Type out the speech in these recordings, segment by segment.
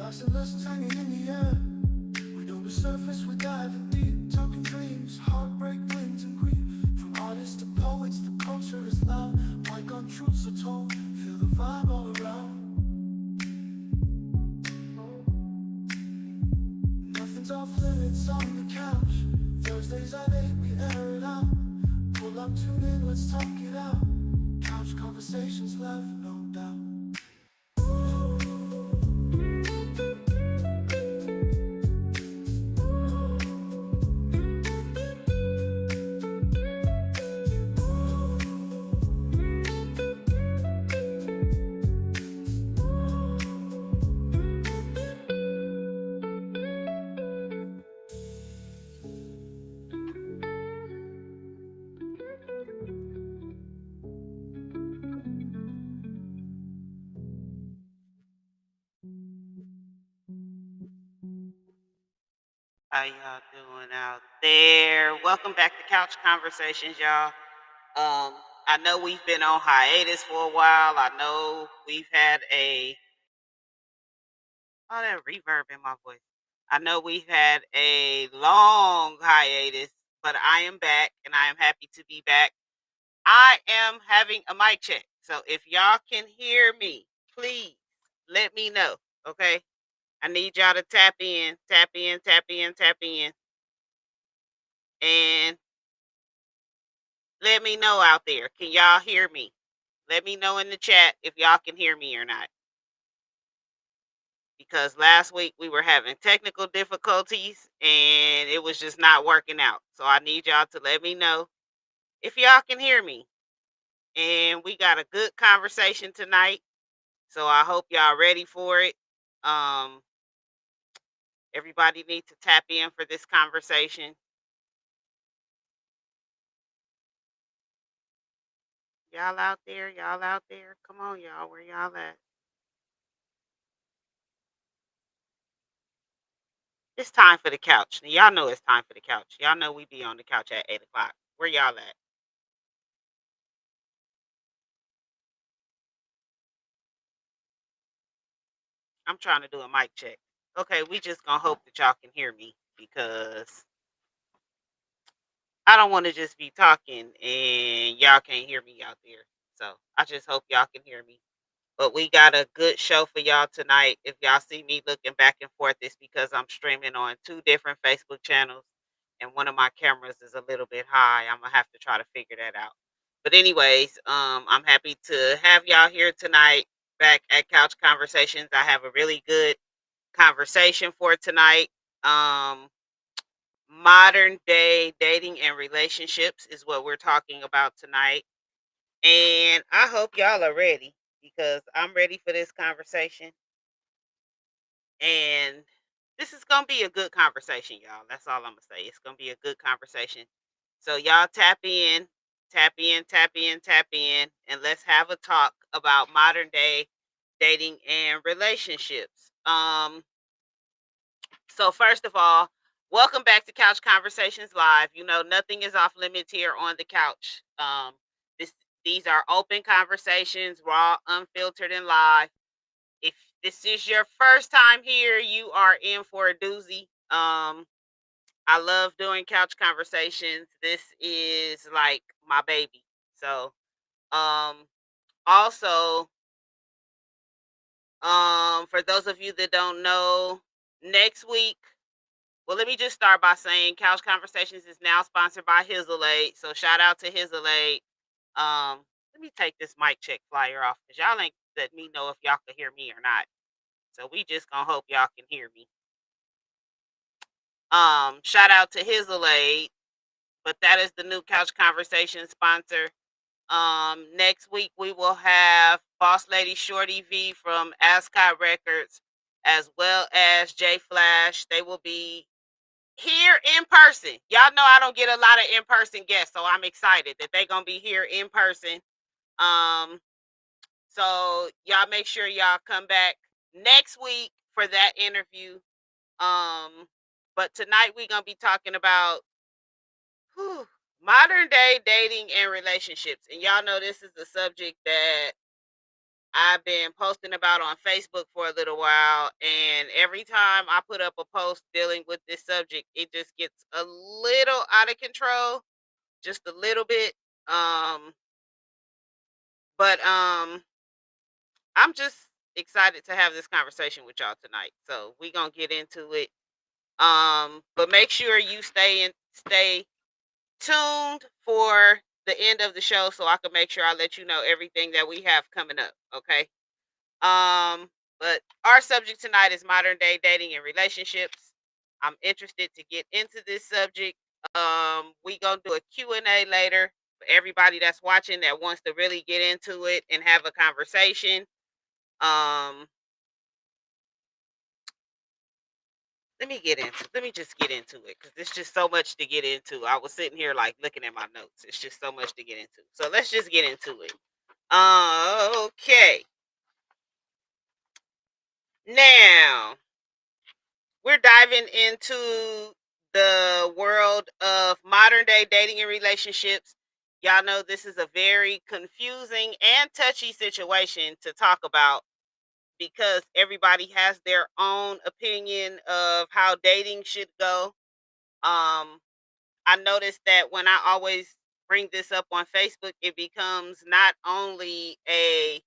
Facts and lessons hanging in the air. We know the surface, we diving deep, talking dreams, heartbreak, wins and grief. From artists to poets, the culture is loud. White gun truths are told, feel the vibe all around. Nothing's off limits on the couch. Thursdays at 8, we air it out. Pull up, tune in, let's talk it out. Couch conversations left, no doubt. How y'all doing out there? Welcome back to Couch Conversations, y'all. I know we've been on hiatus for a while. I know we've had that reverb in my voice. I know we've had a long hiatus, but I am back and I am happy to be back. I am having a mic check. So if y'all can hear me, please let me know. Okay. I need y'all to tap in, tap in, tap in, tap in, and let me know out there. Can y'all hear me? Let me know in the chat if y'all can hear me or not. Because last week we were having technical difficulties and it was just not working out. So I need y'all to let me know if y'all can hear me. And we got a good conversation tonight. So I hope y'all ready for it. Um, everybody needs to tap in for this conversation. Y'all out there, y'all out there. Come on, y'all. Where y'all at? It's time for the couch. Now, y'all know it's time for the couch. Y'all know we be on the couch at 8 o'clock. Where y'all at? I'm trying to do a mic check. Okay, we just gonna hope that y'all can hear me because I don't want to just be talking and y'all can't hear me out there. So I just hope y'all can hear me. But we got a good show for y'all tonight. If y'all see me looking back and forth, it's because I'm streaming on two different Facebook channels and one of my cameras is a little bit high. I'm gonna have to try to figure that out. But anyways, I'm happy to have y'all here tonight back at Couch Conversations. I have a really good conversation for tonight. Um, Modern day dating and relationships is what we're talking about tonight. And I hope y'all are ready because I'm ready for this conversation. And this is going to be a good conversation, y'all. That's all I'm going to say. It's going to be a good conversation. So, y'all tap in, tap in, tap in, tap in, and let's have a talk about modern day dating and relationships. So first of all, welcome back to Couch Conversations Live. You know, nothing is off limits here on the couch. This these are open conversations, raw, unfiltered, and live. If this is your first time here, you are in for a doozy. I love doing couch conversations. This is like my baby. So, um, also, for those of you that don't know, next week. Well, let me just start by saying Couch Conversations is now sponsored by Hizzleade. So shout out to Hizzleade. Let me take this mic check flyer off because y'all ain't let me know if y'all can hear me or not. So we just gonna hope y'all can hear me. Shout out to Hizzleade, but that is the new Couch Conversation sponsor. Next week we will have Boss Lady Shorty V from Ascot Records, as well as J Flash. They will be here in person. Y'all know I don't get a lot of in-person guests, so I'm excited that they're gonna be here in person. Um, so y'all make sure y'all come back next week for that interview. Um, but tonight we're gonna be talking about whew, modern day dating and relationships. And y'all know this is a subject that I've been posting about on Facebook for a little while, and every time I put up a post dealing with this subject, it just gets a little out of control, just a little bit. Um, but I'm just excited to have this conversation with y'all tonight. So we gonna get into it. But make sure you stay tuned for the end of the show so I can make sure I let you know everything that we have coming up. Okay. Um, but our subject tonight is modern day dating and relationships. I'm interested to get into this subject. We gonna do a Q&A later for everybody that's watching that wants to really get into it and have a conversation. Um, let me just get into it because there's just so much to get into. I was sitting here like looking at my notes. It's just so much to get into. So let's just get into it. Okay. Now, we're diving into the world of modern day dating and relationships. Y'all know this is a very confusing and touchy situation to talk about because everybody has their own opinion of how dating should go. Um, I noticed that when I always bring this up on Facebook, it becomes not only a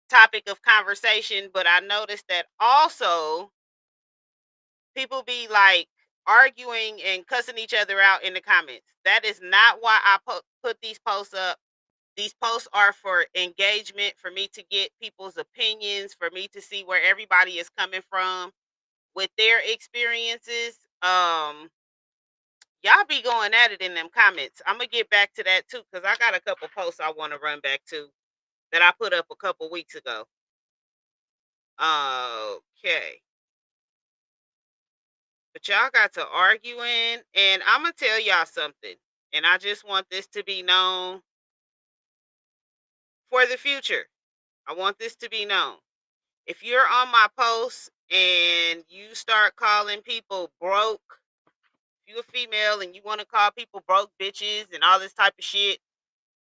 topic of conversation, but I noticed that also people be like arguing and cussing each other out in the comments. That is not why I put these posts up. These posts are for engagement, for me to get people's opinions, for me to see where everybody is coming from with their experiences. Y'all be going at it in them comments. I'm gonna get back to that too because I got a couple posts I want to run back to that I put up a couple weeks ago. Okay. But y'all got to arguing, and I'm gonna tell y'all something. And I just want this to be known for the future. I want this to be known. If you're on my posts and you start calling people broke, if you a female and you want to call people broke bitches and all this type of shit,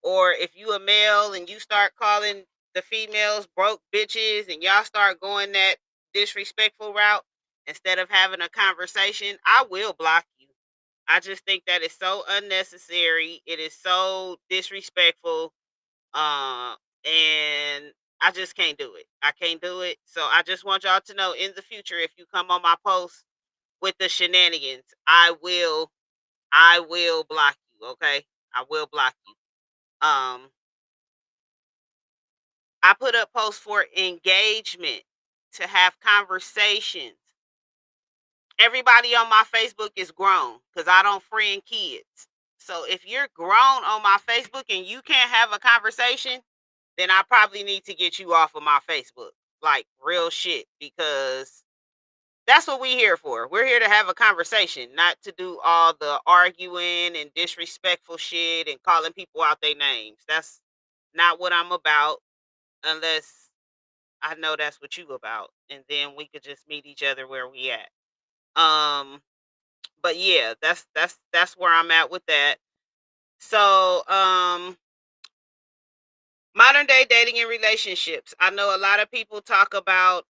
or if you a male and you start calling the females broke bitches and y'all start going that disrespectful route instead of having a conversation, I will block you. I just think that is so unnecessary. It is so disrespectful. Uh, and I just can't do it. I can't do it. So I just want y'all to know in the future, if you come on my post with the shenanigans, I will block you. Okay. I will block you. I put up posts for engagement to have conversations. Everybody on my Facebook is grown because I don't friend kids. So if you're grown on my Facebook and you can't have a conversation, then I probably need to get you off of my Facebook. Like real shit. Because that's what we're here for. We're here to have a conversation, not to do all the arguing and disrespectful shit and calling people out their names. That's not what I'm about unless I know that's what you about. And then we could just meet each other where we at. Um but yeah, that's where I'm at with that. So, modern day dating and relationships. I know a lot of people talk about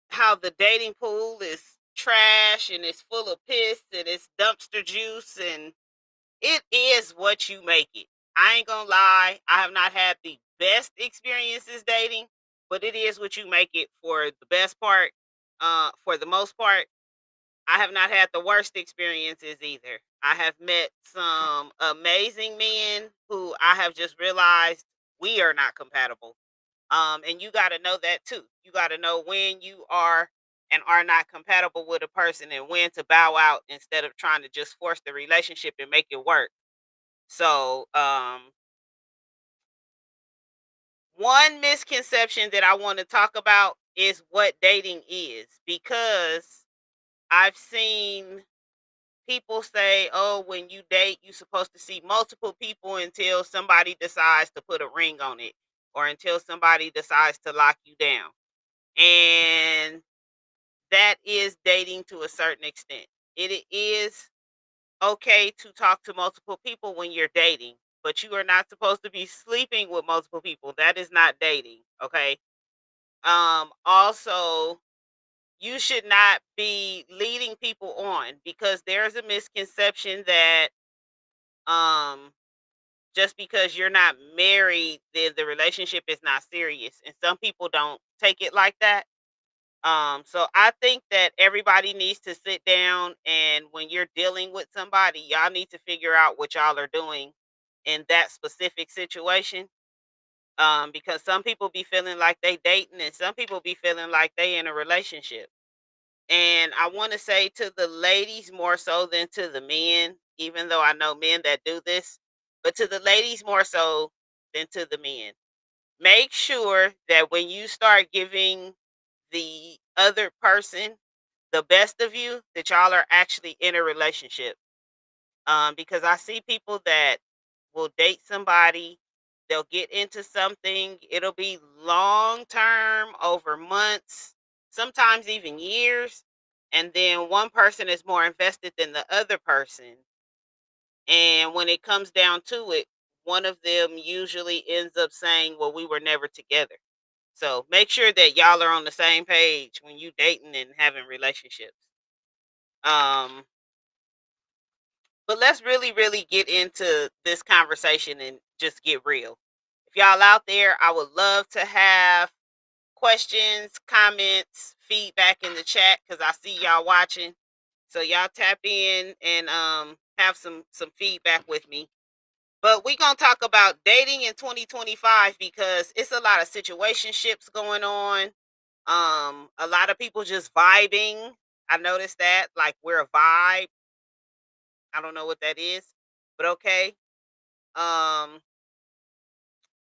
how the dating pool is trash and it's full of piss and it's dumpster juice and it is what you make it. I ain't gonna lie, I have not had the best experiences dating, but it is what you make it for the best part. For the most part, I have not had the worst experiences either. I have met some amazing men who I have just realized we are not compatible. And you got to know that too. You got to know when you are and are not compatible with a person and when to bow out instead of trying to just force the relationship and make it work. So, one misconception that I want to talk about is what dating is because I've seen people say, "Oh, when you date, you're supposed to see multiple people until somebody decides to put a ring on it or until somebody decides to lock you down." And that is dating to a certain extent. It is okay to talk to multiple people when you're dating, but you are not supposed to be sleeping with multiple people. That is not dating, okay? Also, you should not be leading people on, because there's a misconception that um just because you're not married, then the relationship is not serious. And some people don't take it like that. So I think that everybody needs to sit down, and when you're dealing with somebody, y'all need to figure out what y'all are doing in that specific situation. Because some people be feeling like they dating, and some people be feeling like they in a relationship. And I want to say to the ladies more so than to the men, even though I know men that do this, but to the ladies more so than to the men. Make sure that when you start giving the other person the best of you, that y'all are actually in a relationship. Because I see people that will date somebody, they'll get into something, it'll be long term, over months, sometimes even years, and then one person is more invested than the other person. And when it comes down to it, one of them usually ends up saying, "Well, we were never together." So make sure that y'all are on the same page when you dating and having relationships. Um, but let's really, really get into this conversation and just get real. If y'all out there, I would love to have questions, comments, feedback in the chat, because I see y'all watching. So y'all tap in and have some feedback with me. But we gonna talk about dating in 2025, because it's a lot of situationships going on. A lot of people just vibing. I noticed that, like, we're a vibe. I don't know what that is, but okay. Um,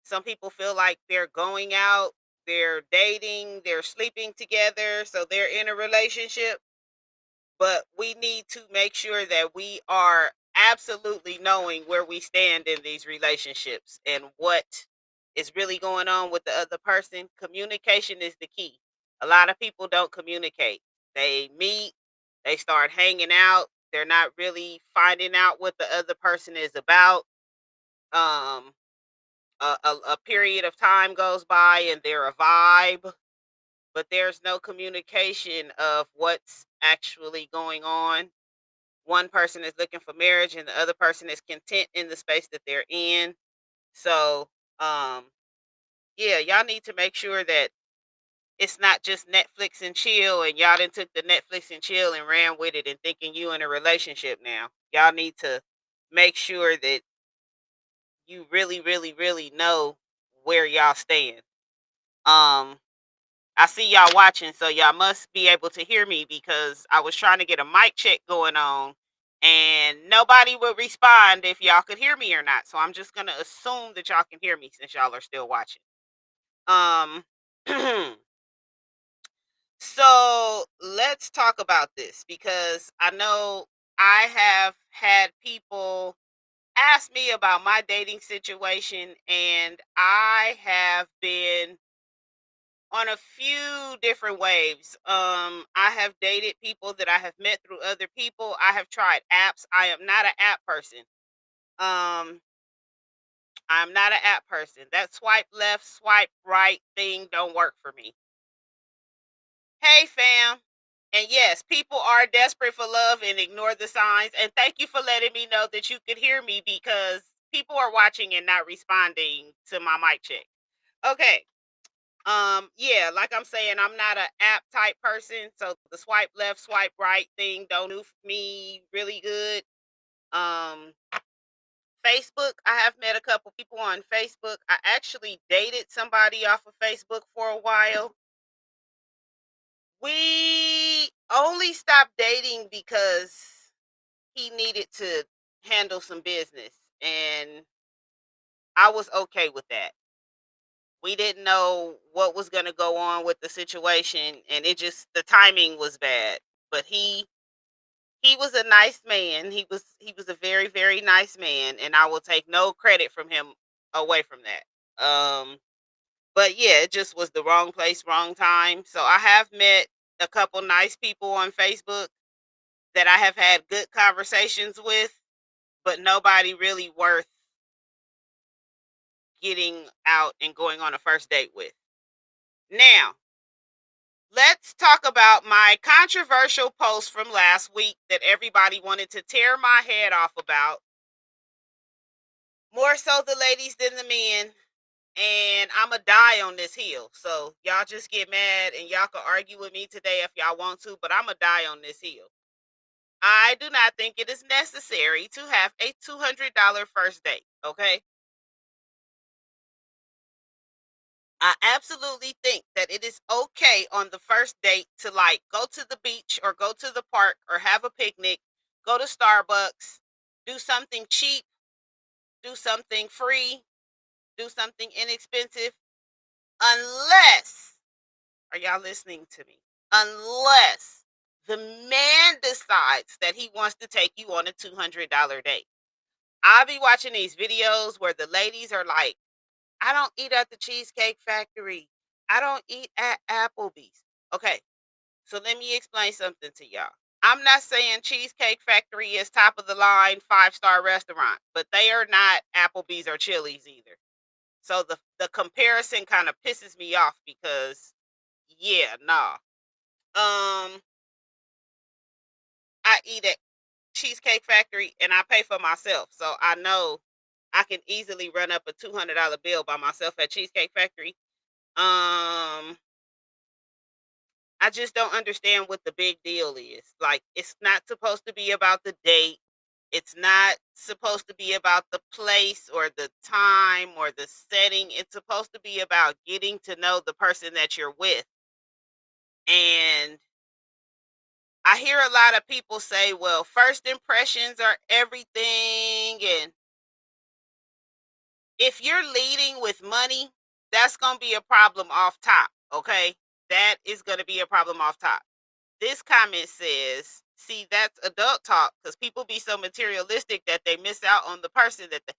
some people feel like they're going out, they're dating, they're sleeping together, so they're in a relationship. But we need to make sure that we are absolutely knowing where we stand in these relationships and what is really going on with the other person. Communication is the key. A lot of people don't communicate. They meet, they start hanging out, they're not really finding out what the other person is about. Um, a period of time goes by and they're a vibe, but there's no communication of what's actually going on. One person is looking for marriage and the other person is content in the space that they're in. So, um, yeah, y'all need to make sure that it's not just Netflix and chill, and y'all done took the Netflix and chill and ran with it and thinking you in a relationship now. Y'all need to make sure that you really, really, really know where y'all stand. Um, I see y'all watching, so y'all must be able to hear me, because I was trying to get a mic check going on and nobody would respond if y'all could hear me or not. So I'm just gonna assume that y'all can hear me since y'all are still watching. Um so let's talk about this, because I know I have had people ask me about my dating situation, and I have been on a few different waves. I have dated people that I have met through other people. I have tried apps. I am not an app person. Um, I'm not an app person. That swipe left, swipe right thing don't work for me. Hey, fam. And yes, people are desperate for love and ignore the signs. And thank you for letting me know that you could hear me, because people are watching and not responding to my mic check. Okay. Yeah, like I'm saying, I'm not a app type person, so the swipe left, swipe right thing don't do me really good. Um, Facebook, I have met a couple people on Facebook. I actually dated somebody off of Facebook for a while. We only stopped dating because he needed to handle some business, and I was okay with that. We didn't know what was going to go on with the situation, and it just, the timing was bad. But he was a nice man. He was a very, very nice man, and I will take no credit from him away from that. But yeah, it just was the wrong place, wrong time. So I have met a couple nice people on Facebook that I have had good conversations with, but nobody really worth getting out and going on a first date with. Now, Let's talk about my controversial post from last week that everybody wanted to tear my head off about. More so the ladies than the men. And I'ma die on this hill. So y'all just get mad and y'all can argue with me today if y'all want to, but I'ma die on this hill. I do not think it is necessary to have a $200 first date. Okay. I absolutely think that it is okay on the first date to like go to the beach or go to the park or have a picnic, go to Starbucks, do something cheap, do something free, do something inexpensive, unless, are y'all listening to me? Unless the man decides that he wants to take you on a $200 date. I'll be watching these videos where the ladies are like, I don't eat at the Cheesecake Factory. I don't eat at Applebee's. Okay, so let me explain something to y'all. I'm not saying Cheesecake Factory is top of the line 5-star restaurant, but they are not Applebee's or Chili's either. So the comparison kind of pisses me off because yeah, nah. Um I eat at Cheesecake Factory and I pay for myself. So I know I can easily run up a $200 bill by myself at Cheesecake Factory. Um I just don't understand what the big deal is. Like, it's not supposed to be about the date. It's not supposed to be about the place or the time or the setting. It's supposed to be about getting to know the person that you're with. And I hear a lot of people say, well, first impressions are everything. And if you're leading with money, that's going to be a problem off top. Okay. That is going to be a problem off top. This comment says, see, that's adult talk because people be so materialistic that they miss out on the person that they.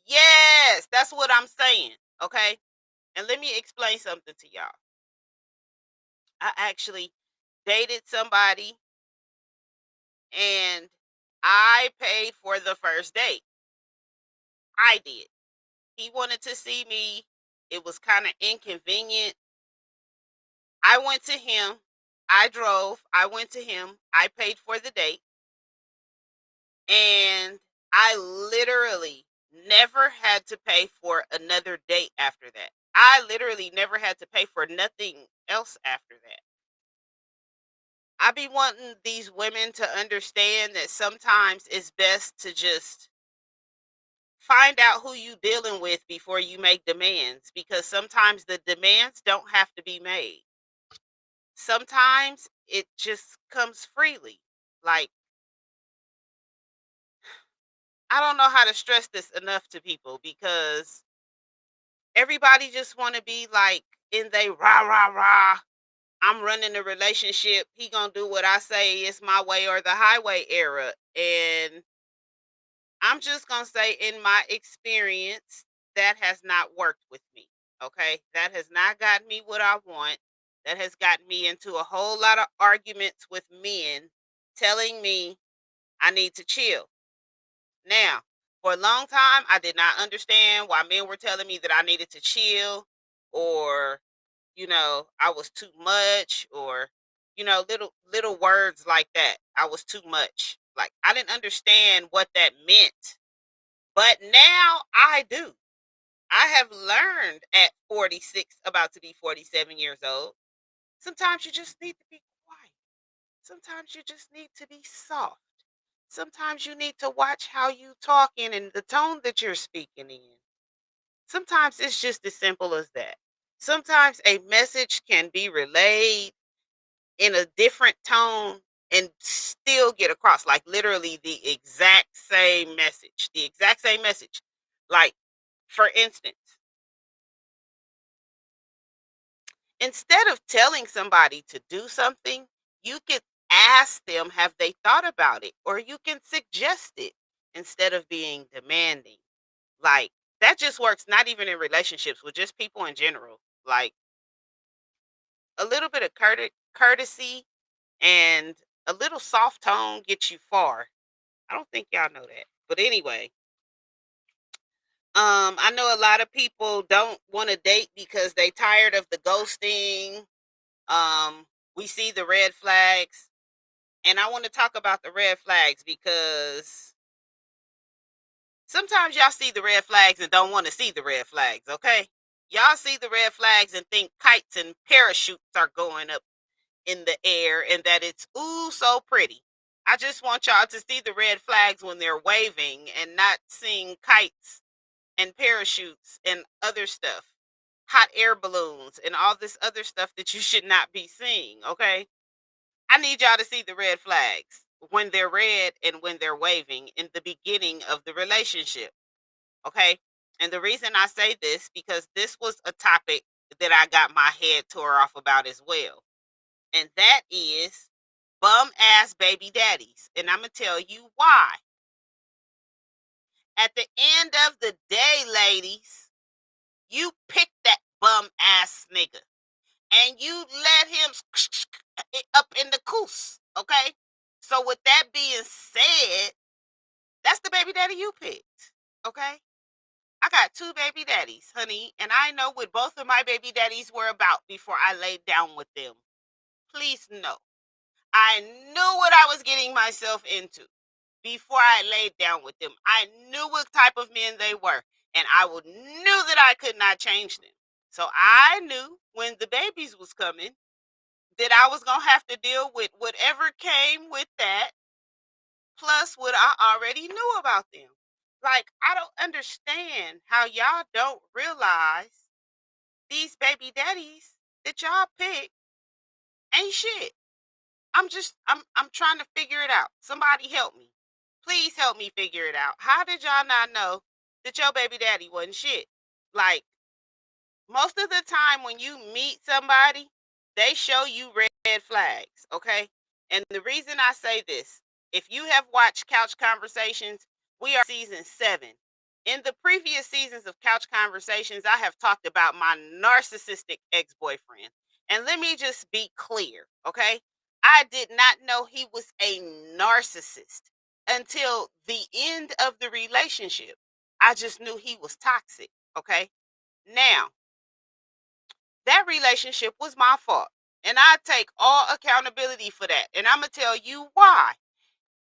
Yes, that's what I'm saying. Okay. And let me explain something to y'all. I actually dated somebody and I paid for the first date. I did. He wanted to see me. It was kind of inconvenient. I went to him. I drove. I went to him. I paid for the date. And I literally never had to pay for another date after that. I literally never had to pay for nothing else after that. I be wanting these women to understand that sometimes it's best to just find out who you dealing with before you make demands because sometimes the demands don't have to be made. Sometimes it just comes freely. Like, I don't know how to stress this enough to people because everybody just want to be like in they rah rah rah. I'm running the relationship. He gonna do what I say. It's my way or the highway era. And I'm just gonna say, in my experience, that has not worked with me. Okay, that has not gotten me what I want. That has gotten me into a whole lot of arguments with men telling me I need to chill. Now, for a long time, I did not understand why men were telling me that I needed to chill or, I was too much or, little words like that. I was too much. Like I didn't understand what that meant. But now I do. I have learned at 46, about to be 47 years old. Sometimes you just need to be quiet. Sometimes you just need to be soft. Sometimes you need to watch how you talking and the tone that you're speaking in. Sometimes it's just as simple as that. Sometimes a message can be relayed in a different tone and still get across, like literally the exact same message. The exact same message. Like, for instance, instead of telling somebody to do something, you could ask them, have they thought about it? Or you can suggest it instead of being demanding. Like, that just works not even in relationships, with just people in general. Like, a little bit of courtesy and a little soft tone gets you far. I don't think y'all know that. But anyway, I know a lot of people don't want to date because they tired of the ghosting. We see the red flags, and I want to talk about the red flags because sometimes y'all see the red flags and don't want to see the red flags, okay? Y'all see the red flags and think kites and parachutes are going up in the air and that it's ooh so pretty. I just want y'all to see the red flags when they're waving and not seeing kites and parachutes and other stuff, hot air balloons and all this other stuff that you should not be seeing, okay? I need y'all to see the red flags when they're red and when they're waving in the beginning of the relationship, okay? And the reason I say this because this was a topic that I got my head tore off about as well. And that is bum ass baby daddies. And I'm going to tell you why. At the end of the day, ladies, you pick that bum ass nigga and you let him up in the coos, okay? So with that being said, that's the baby daddy you picked, okay? I got two baby daddies, honey, and I know what both of my baby daddies were about before I laid down with them. Please know. I knew what I was getting myself into before I laid down with them. I knew what type of men they were, and I knew that I could not change them. So I knew when the babies was coming that I was going to have to deal with whatever came with that, plus what I already knew about them. Like, I don't understand how y'all don't realize these baby daddies that y'all pick ain't shit. I'm trying to figure it out. Somebody help me. Please help me figure it out. How did y'all not know that your baby daddy wasn't shit? Like, most of the time when you meet somebody, they show you red flags, okay? And the reason I say this, if you have watched Couch Conversations, we are season 7. In the previous seasons of Couch Conversations, I have talked about my narcissistic ex-boyfriend. And let me just be clear, okay? I did not know he was a narcissist until the end of the relationship. I just knew he was toxic, okay? Now, that relationship was my fault. And I take all accountability for that. And I'm going to tell you why.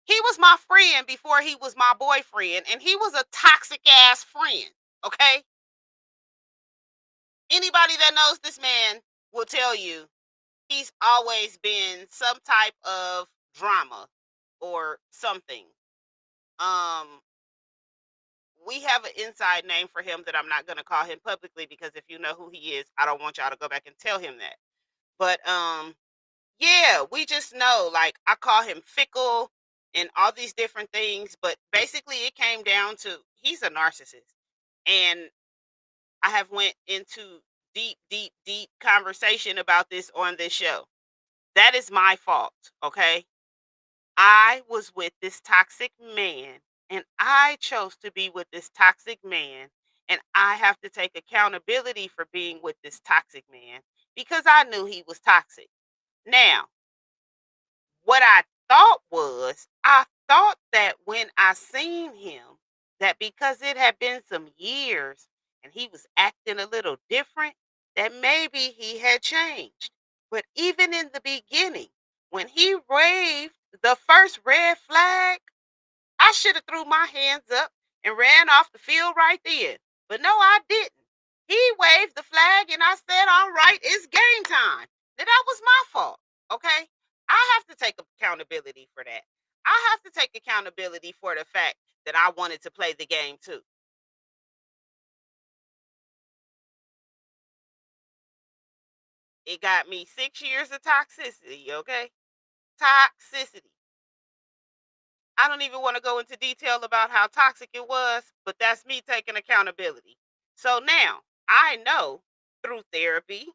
He was my friend before he was my boyfriend. And he was a toxic ass friend. Okay. Anybody that knows this man will tell you he's always been some type of drama or something. Um, we have an inside name for him that I'm not going to call him publicly because if you know who he is, I don't want y'all to go back and tell him that. But yeah, we just know, like, I call him fickle and all these different things, but basically it came down to he's a narcissist. And I have went into deep, deep, deep conversation about this on this show. That is my fault, okay? I was with this toxic man and I chose to be with this toxic man and I have to take accountability for being with this toxic man because I knew he was toxic. Now, what I thought that when I seen him, that because it had been some years and he was acting a little different, that maybe he had changed. But even in the beginning, when he waved the first red flag, I should have threw my hands up and ran off the field right then. But no, I didn't. He waved the flag and I said, all right, it's game time. That was my fault. Okay. I have to take accountability for that. I have to take accountability for the fact that I wanted to play the game too. It got me 6 years of toxicity. Okay. Toxicity. I don't even want to go into detail about how toxic it was, but that's me taking accountability. So now I know through therapy,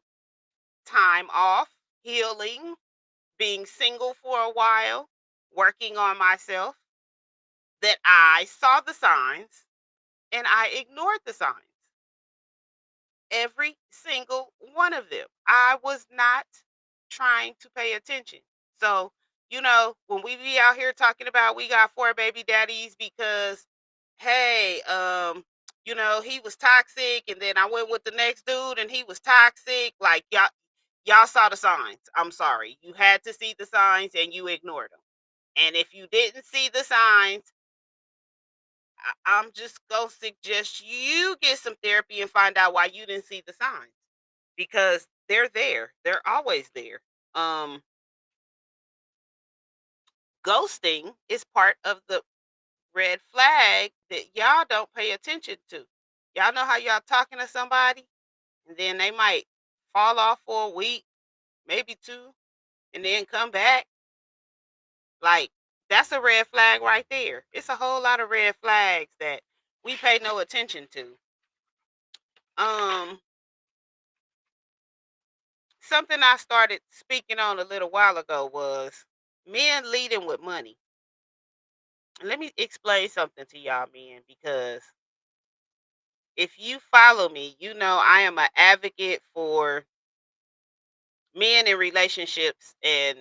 time off, healing, being single for a while, working on myself, that I saw the signs and I ignored the signs. Every single one of them. I was not trying to pay attention. So, when we be out here talking about we got 4 baby daddies because, hey, he was toxic, and then I went with the next dude and he was toxic. Like, y'all, Y'all saw the signs. I'm sorry. You had to see the signs and you ignored them. And if you didn't see the signs, I'm just going to suggest you get some therapy and find out why you didn't see the signs, because they're there. They're always there. Um, Ghosting is part of the red flag that y'all don't pay attention to. Y'all know how y'all talking to somebody and then they might fall off for a week, maybe two, and then come back. Like, that's a red flag right there. It's a whole lot of red flags that we pay no attention to. Um, Something I started speaking on a little while ago was men leading with money. Let me explain something to y'all men, because if you follow me, you know I am an advocate for men in relationships and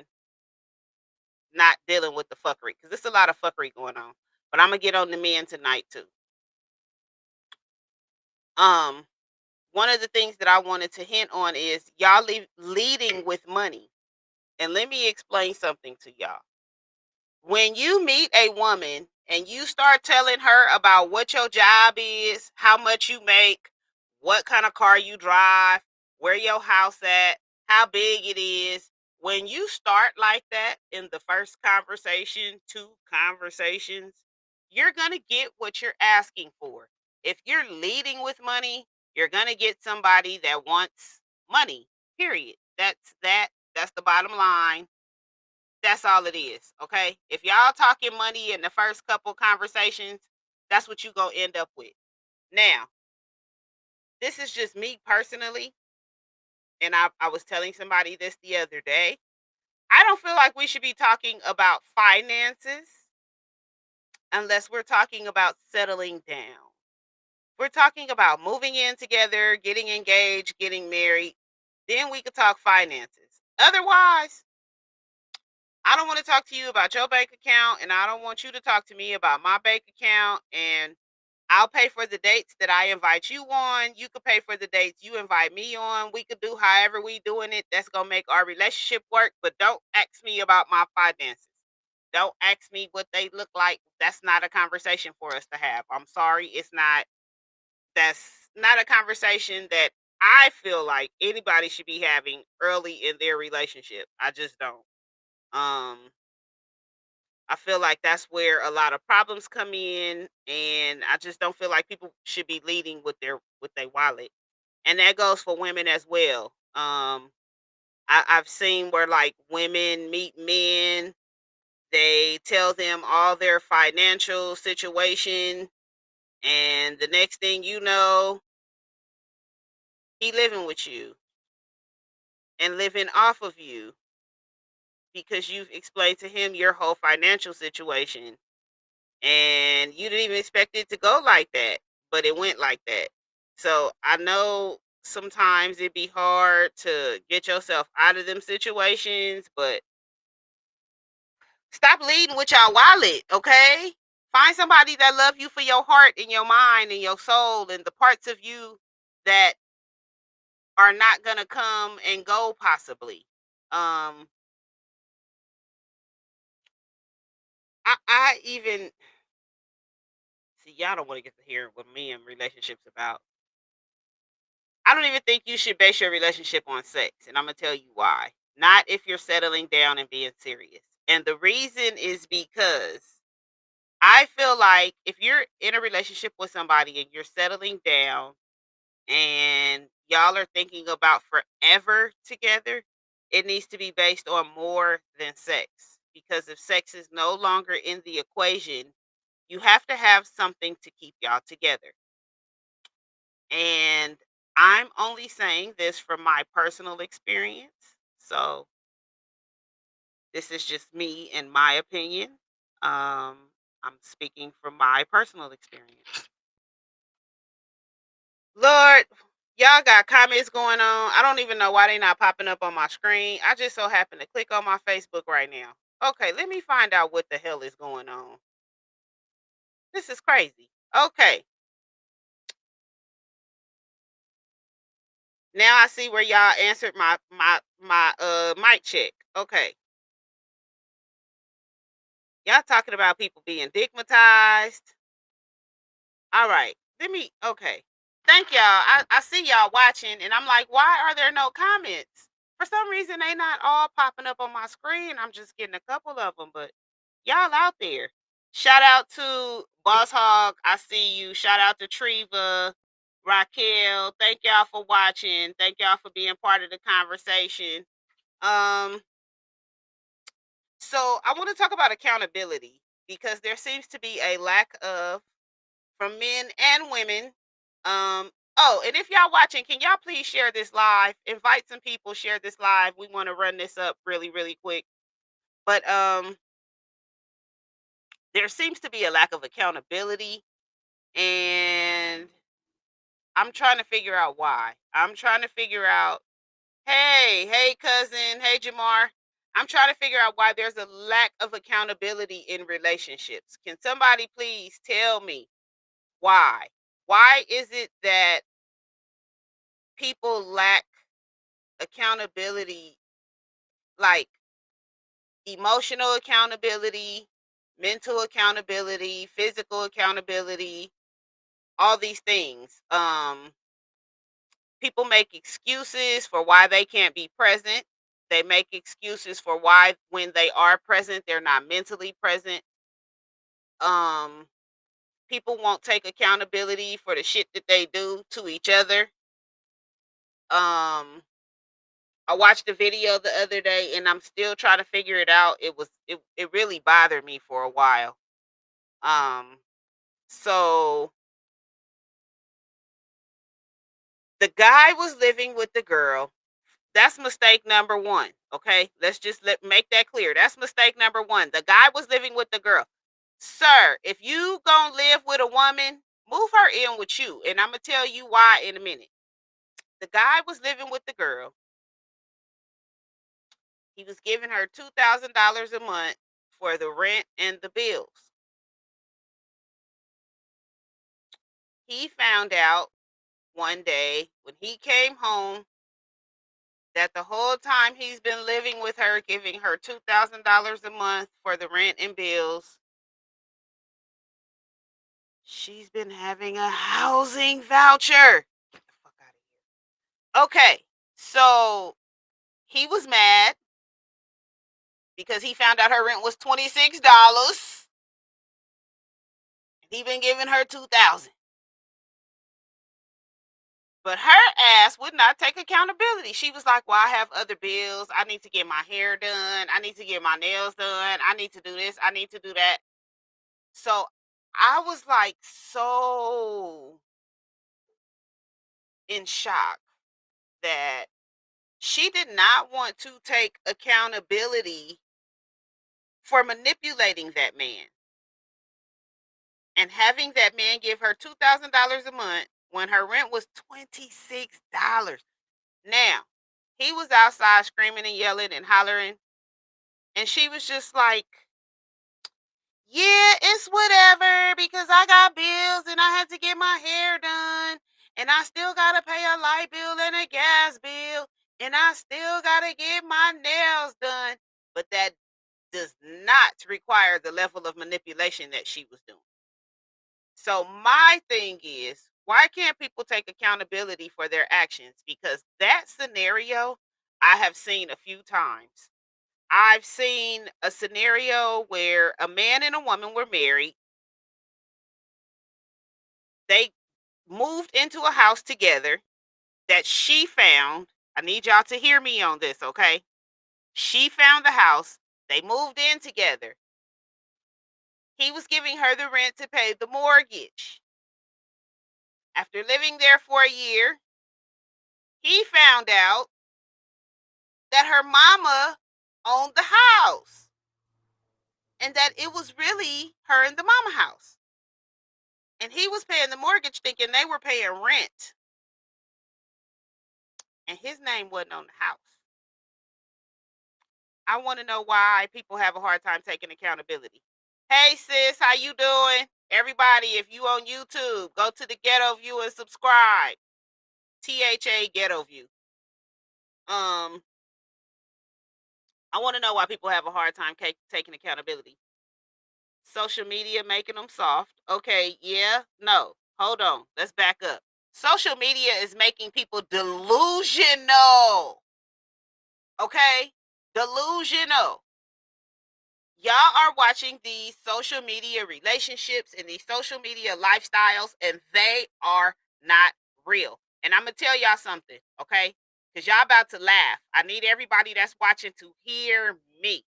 not dealing with the fuckery, because there's a lot of fuckery going on. But I'm gonna get on the men tonight too. Um, One of the things that I wanted to hint on is y'all leading with money. And let me explain something to y'all. When you meet a woman and you start telling her about what your job is, how much you make, what kind of car you drive, where your house at, how big it is, when you start like that in the first conversation, two conversations, you're going to get what you're asking for. If you're leading with money, you're going to get somebody that wants money. Period. That's the bottom line. That's all it is. Okay. If y'all talking money in the first couple conversations, that's what you gonna end up with. Now, this is just me personally, and I was telling somebody this the other day. I don't feel like we should be talking about finances unless we're talking about settling down. We're talking about moving in together, getting engaged, getting married. Then we could talk finances. Otherwise, I don't want to talk to you about your bank account, and I don't want you to talk to me about my bank account. And I'll pay for the dates that I invite you on. You could pay for the dates you invite me on. We could do however we doing it. That's gonna make our relationship work. But don't ask me about my finances. Don't ask me what they look like. That's not a conversation for us to have. I'm sorry, it's not. That's not a conversation that I feel like anybody should be having early in their relationship. I just don't. Um, I feel like that's where a lot of problems come in, and I just don't feel like people should be leading with their wallet, and that goes for women as well. I've seen where like women meet men, they tell them all their financial situation, and the next thing you know, he living with you and living off of you because you've explained to him your whole financial situation, and you didn't even expect it to go like that, but it went like that. So I know sometimes it'd be hard to get yourself out of them situations, but stop leading with your wallet, okay? Find somebody that love you for your heart and your mind and your soul and the parts of you that are not gonna come and go possibly. Um, I even see y'all don't want to get to hear what me and relationships about. I don't even think you should base your relationship on sex, and I'm gonna tell you why. Not if you're settling down and being serious. And the reason is because I feel like if you're in a relationship with somebody and you're settling down and y'all are thinking about forever together, it needs to be based on more than sex. Because if sex is no longer in the equation, you have to have something to keep y'all together. And I'm only saying this from my personal experience. So this is just me and my opinion. Um, I'm speaking from my personal experience. Lord, y'all got comments going on. I don't even know why they not popping up on my screen. I just so happen to click on my Facebook right now. Okay, let me find out what the hell is going on. This is crazy. Okay. Now I see where y'all answered my mic check. Okay. Y'all talking about people being digmatized. All right. Let me okay. Thank y'all. I see y'all watching and I'm like, why are there no comments? For some reason they not all popping up on my screen. I'm just getting a couple of them, but y'all out there. Shout out to Boss Hog. I see you. Shout out to Treva, Raquel. Thank y'all for watching. Thank y'all for being part of the conversation. Um, so I want to talk about accountability because there seems to be a lack of from men and women. Oh, and if y'all watching, can y'all please share this live? Invite some people, share this live. We want to run this up really, really quick. But there seems to be a lack of accountability, and I'm trying to figure out why. I'm trying to figure out, hey, cousin, hey, Jamar. I'm trying to figure out why there's a lack of accountability in relationships. Can somebody please tell me why? Why is it that people lack accountability, like emotional accountability, mental accountability, physical accountability, all these things? People make excuses for why they can't be present. They make excuses for why when they are present, they're not mentally present. Um, People won't take accountability for the shit that they do to each other. Um, I watched a video the other day and I'm still trying to figure it out. It really bothered me for a while. Um, so the guy was living with the girl. That's mistake number one. Okay, let's just make that clear. That's mistake number one. The guy was living with the girl. Sir, if you gonna live with a woman, move her in with you, and I'm gonna tell you why in a minute. The guy was living with the girl. He was giving her $2,000 a month for the rent and the bills. He found out one day when he came home that the whole time he's been living with her, giving her $2,000 a month for the rent and bills, she's been having a housing voucher. Get the fuck out of here. Okay, so he was mad because he found out her rent was $26. He been giving her 2,000. But her ass would not take accountability. She was like, well, I have other bills. I need to get my hair done. I need to get my nails done. I need to do this. I need to do that. So I was like so in shock that she did not want to take accountability for manipulating that man and having that man give her $2,000 a month when her rent was $26. Now, he was outside screaming and yelling and hollering, and she was just like, yeah, it's whatever because I got bills and I had to get my hair done and I still got to pay a light bill and a gas bill and I still got to get my nails done. But that does not require the level of manipulation that she was doing. So my thing is, why can't people take accountability for their actions? Because that scenario I have seen a few times. I've seen a scenario where a man and a woman were married. They moved into a house together that she found. I need y'all to hear me on this, okay? She found the house. They moved in together. He was giving her the rent to pay the mortgage. After living there for a year, he found out that her mama owned the house and that it was really her and the mama house. And he was paying the mortgage thinking they were paying rent. And his name wasn't on the house. I want to know why people have a hard time taking accountability. Hey sis, how you doing? Everybody, if you on YouTube, go to the ghetto view and subscribe. THA Ghetto View. Um, I want to know why people have a hard time taking accountability. Social media making them soft. Okay, yeah, no. Hold on. Let's back up. Social media is making people delusional. Okay? Delusional. Y'all are watching these social media relationships and these social media lifestyles, and they are not real. And I'm going to tell y'all something, okay? Because y'all about to laugh. I need everybody that's watching to hear me.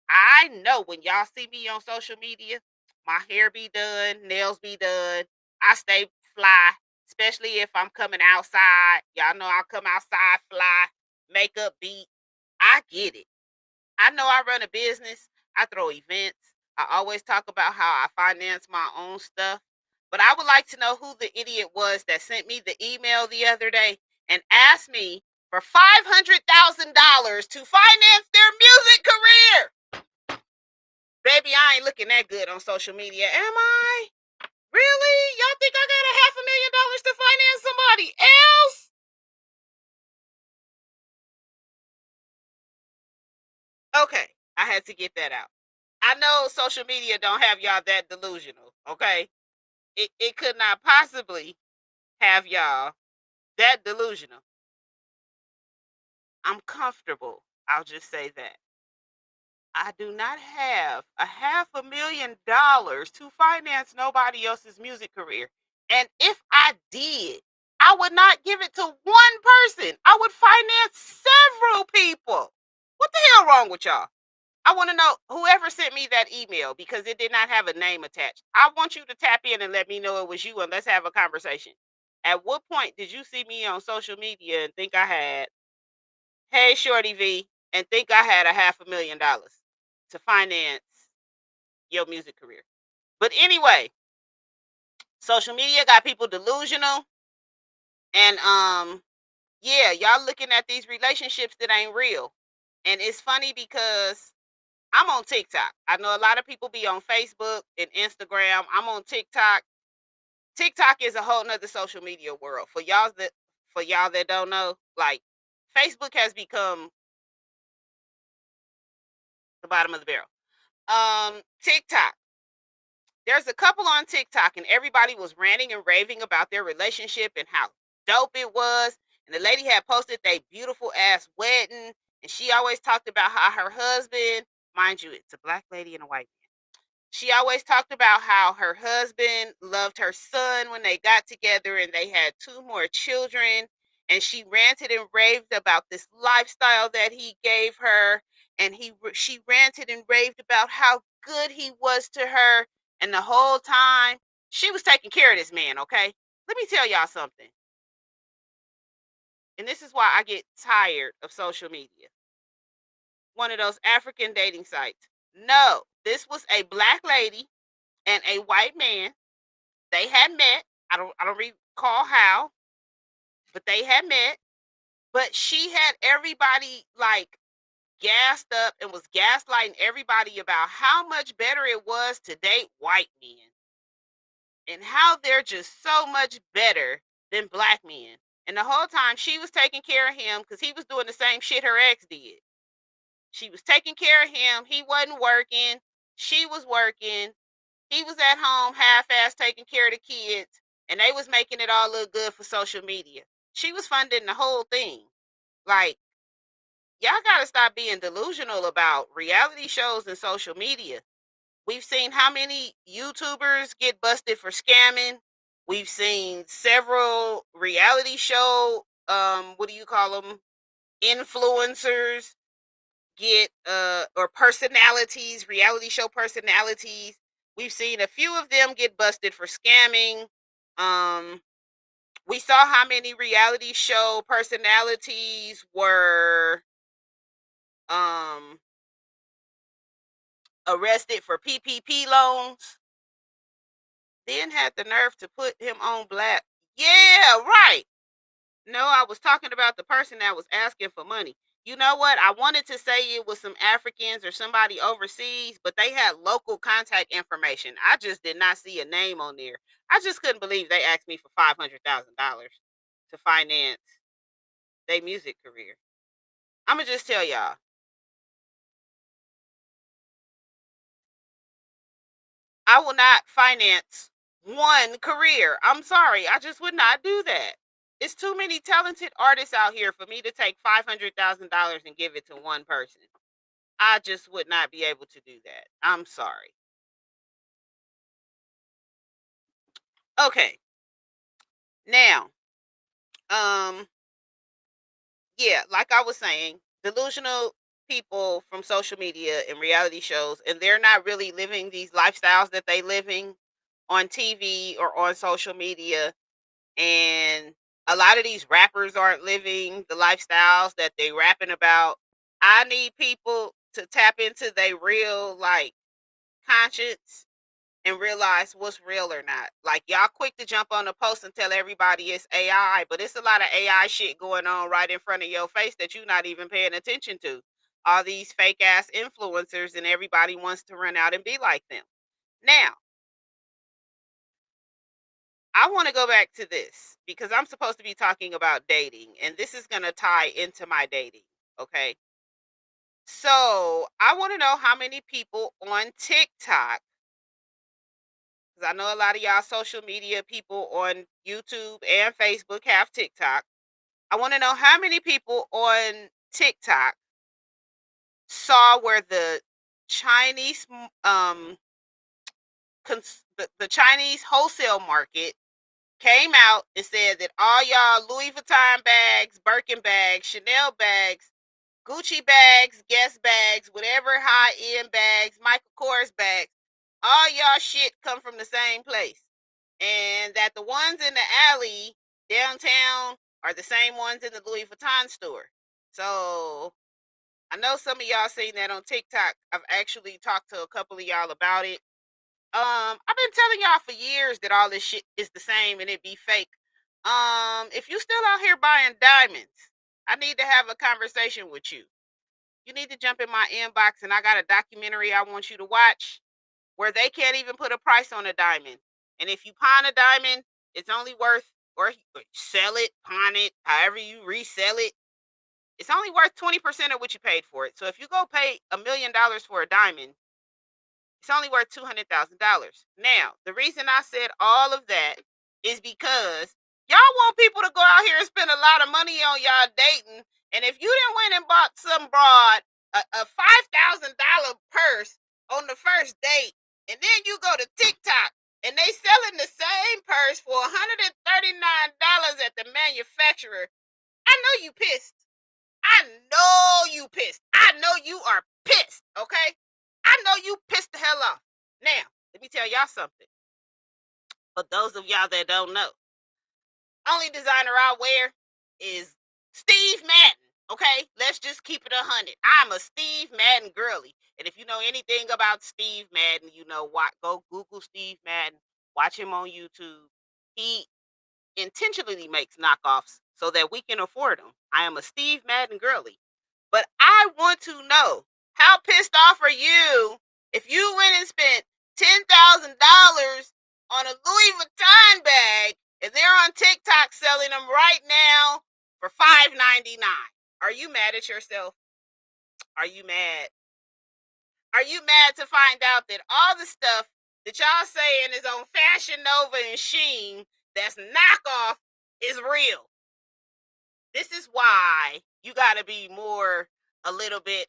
I know when y'all see me on social media, my hair be done, nails be done. I stay fly, especially if I'm coming outside. Y'all know I'll come outside fly, makeup beat. I get it. I know I run a business. I throw events. I always talk about how I finance my own stuff. But I would like to know who the idiot was that sent me the email the other day and asked me for $500,000 to finance their music career. Baby, I ain't looking that good on social media, am I? Really? Y'all think I got $500,000 to finance somebody else? Okay, I had to get that out. I know social media don't have y'all that delusional, okay? It could not possibly have y'all that delusional. I'm comfortable. I'll just say that. I do not have $500,000 to finance nobody else's music career. And if I did, I would not give it to one person. I would finance several people. What the hell wrong with y'all? I want to know whoever sent me that email because it did not have a name attached. I want you to tap in and let me know it was you and let's have a conversation. At what point did you see me on social media and think I had, hey, Shorty V, and think I had $500,000 to finance your music career? But anyway, social media got people delusional and yeah, y'all looking at these relationships that ain't real. And it's funny because I'm on TikTok. I know a lot of people be on Facebook and Instagram. I'm on TikTok. TikTok is a whole nother social media world. For y'all that don't know, like Facebook has become the bottom of the barrel. TikTok. There's a couple on TikTok and everybody was ranting and raving about their relationship and how dope it was. And the lady had posted their beautiful ass wedding. And she always talked about how her husband, mind you, it's a black lady and a white man. She always talked about how her husband loved her son when they got together and they had two more children. And she ranted and raved about this lifestyle that he gave her. And she ranted and raved about how good he was to her. And the whole time she was taking care of this man, okay? Let me tell y'all something. And this is why I get tired of social media. One of those African dating sites. No, this was a black lady and a white man. They had met. I don't recall how, but they had met. But she had everybody like gassed up and was gaslighting everybody about how much better it was to date white men and how they're just so much better than black men. And the whole time she was taking care of him because he was doing the same shit her ex did. She was taking care of him. He wasn't working. She was working. He was at home half-ass taking care of the kids, and they was making it all look good for social media. She was funding the whole thing. Like, y'all gotta stop being delusional about reality shows and social media. We've seen how many YouTubers get busted for scamming. We've seen several reality show, what do you call them? Influencers get or personalities, reality show personalities. We've seen a few of them get busted for scamming. Um we saw how many reality show personalities were um arrested for PPP loans. Then had the nerve to put him on black. Yeah, right. No, I was talking about the person that was asking for money. You know what? I wanted to say it was some Africans or somebody overseas, but they had local contact information. I just did not see a name on there. I just couldn't believe they asked me for $500,000. to finance their music career. I'ma just tell y'all, I will not finance one career. I'm sorry, I just would not do that. It's too many talented artists out here for me to take $500,000 and give it to one person. I just would not be able to do that. I'm sorry. Okay, now, um, yeah, like I was saying, delusional people from social media and reality shows, and they're not really living these lifestyles that they living on TV or on social media. And a lot of these rappers aren't living the lifestyles that they rapping about. I need people to tap into their real like conscience and realize what's real or not. Like y'all quick to jump on the post and tell everybody it's AI, but it's a lot of AI shit going on right in front of your face that you're not even paying attention to. All these fake ass influencers and everybody wants to run out and be like them. Now, I want to go back to this because I'm supposed to be talking about dating and this is going to tie into my dating, okay? So, I want to know how many people on TikTok, because I know a lot of y'all social media people on YouTube and Facebook have TikTok. I want to know how many people on TikTok saw where the Chinese the Chinese wholesale market came out and said that all y'all Louis Vuitton bags, Birkin bags, Chanel bags, Gucci bags, Guess bags, whatever high end bags, Michael Kors bags, all y'all shit come from the same place. And that the ones in the alley downtown are the same ones in the Louis Vuitton store. So I know some of y'all seen that on TikTok. I've actually talked to a couple of y'all about it. I've been telling y'all for years that all this shit is the same and it be fake. If you still out here buying diamonds, I need to have a conversation with you. You need to jump in my inbox and I got a documentary I want you to watch where they can't even put a price on a diamond. And if you pawn a diamond, it's only worth, or sell it, pawn it, however you resell it, it's only worth 20% of what you paid for it. So if you go pay $1 million for a diamond, it's only worth $200,000. Now, the reason I said all of that is because y'all want people to go out here and spend a lot of money on y'all dating. And if you didn't went and bought some broad a $5,000 purse on the first date, and then you go to TikTok and they selling the same purse for $139 at the manufacturer, I know you pissed. I know you pissed. I know you are pissed, okay? I know you pissed the hell off. Now, let me tell y'all something. For those of y'all that don't know, only designer I wear is Steve Madden, okay? Let's just keep it 100. I'm a Steve Madden girly. And if you know anything about Steve Madden, you know what? Go Google Steve Madden. Watch him on YouTube. He intentionally makes knockoffs so that we can afford them. I am a Steve Madden girly. But I want to know, how pissed off are you if you went and spent $10,000 on a Louis Vuitton bag and they're on TikTok selling them right now for $5.99? Are you mad at yourself? Are you mad? Are you mad to find out that all the stuff that y'all saying is on Fashion Nova and Sheen that's knockoff is real? This is why you got to be a little bit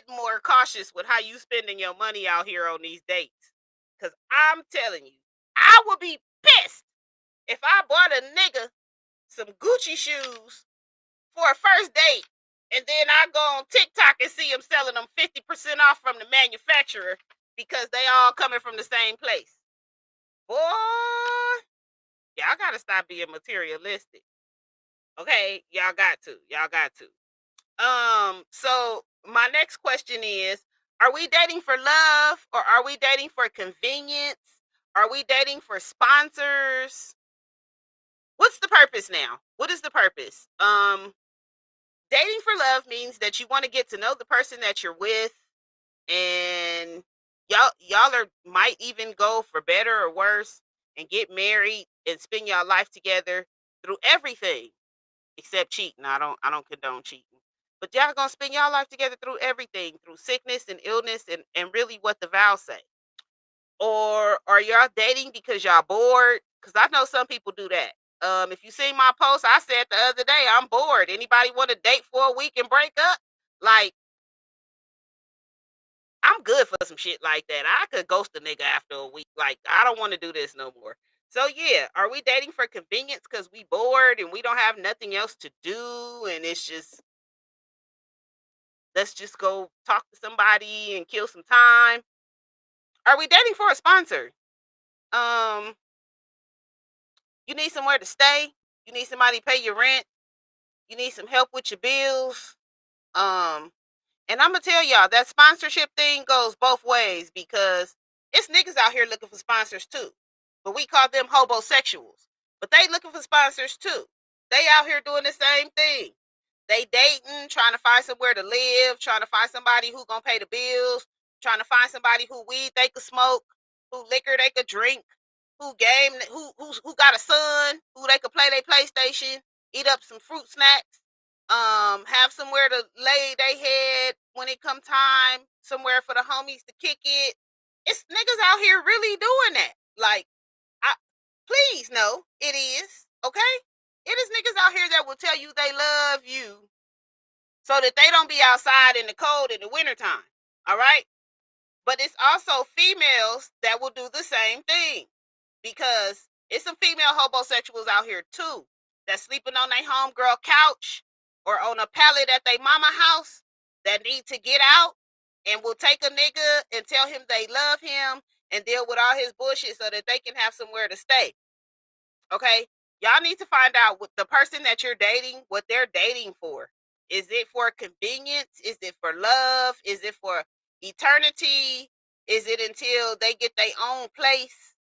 more cautious with how you spending your money out here on these dates. Cause I'm telling you, I would be pissed if I bought a nigga some Gucci shoes for a first date, and then I go on TikTok and see him selling them 50% off from the manufacturer because they all coming from the same place. Boy, y'all gotta stop being materialistic. Okay, y'all got to. Y'all got to. So my next question is, are we dating for love or are we dating for convenience? Are we dating for sponsors? What's the purpose now? What is the purpose? Dating for love means that you want to get to know the person that you're with, and y'all are might even go for better or worse and get married and spend your life together through everything except cheating. I don't condone cheating. But y'all gonna spend y'all life together through everything, through sickness and illness and really what the vows say. Or are y'all dating because y'all bored? Because I know some people do that. If you seen my post, I said the other day, I'm bored. Anybody want to date for a week and break up? Like, I'm good for some shit like that. I could ghost a nigga after a week. Like, I don't want to do this no more. So yeah, are we dating for convenience because we bored and we don't have nothing else to do and it's just let's just go talk to somebody and kill some time? Are we dating for a sponsor? Um, you need somewhere to stay. You need somebody to pay your rent. You need some help with your bills. Um, and I'm gonna tell y'all that sponsorship thing goes both ways because it's niggas out here looking for sponsors too. But we call them hobosexuals. But they looking for sponsors too. They out here doing the same thing. They dating, trying to find somewhere to live, trying to find somebody who gonna pay the bills, trying to find somebody who weed they could smoke, who liquor they could drink, who got a son, who they could play their PlayStation, eat up some fruit snacks, have somewhere to lay their head when it come time, somewhere for the homies to kick it. It's niggas out here really doing that. Like, I please no, it is okay. It is niggas out here that will tell you they love you so that they don't be outside in the cold in the wintertime. All right. But it's also females that will do the same thing because it's some female homosexuals out here too that's sleeping on their homegirl couch or on a pallet at their mama house that need to get out and will take a nigga and tell him they love him and deal with all his bullshit so that they can have somewhere to stay. Okay? Y'all need to find out what the person that you're dating, what they're dating for. Is it for convenience? Is it for love? Is it for eternity? Is it until they get their own place?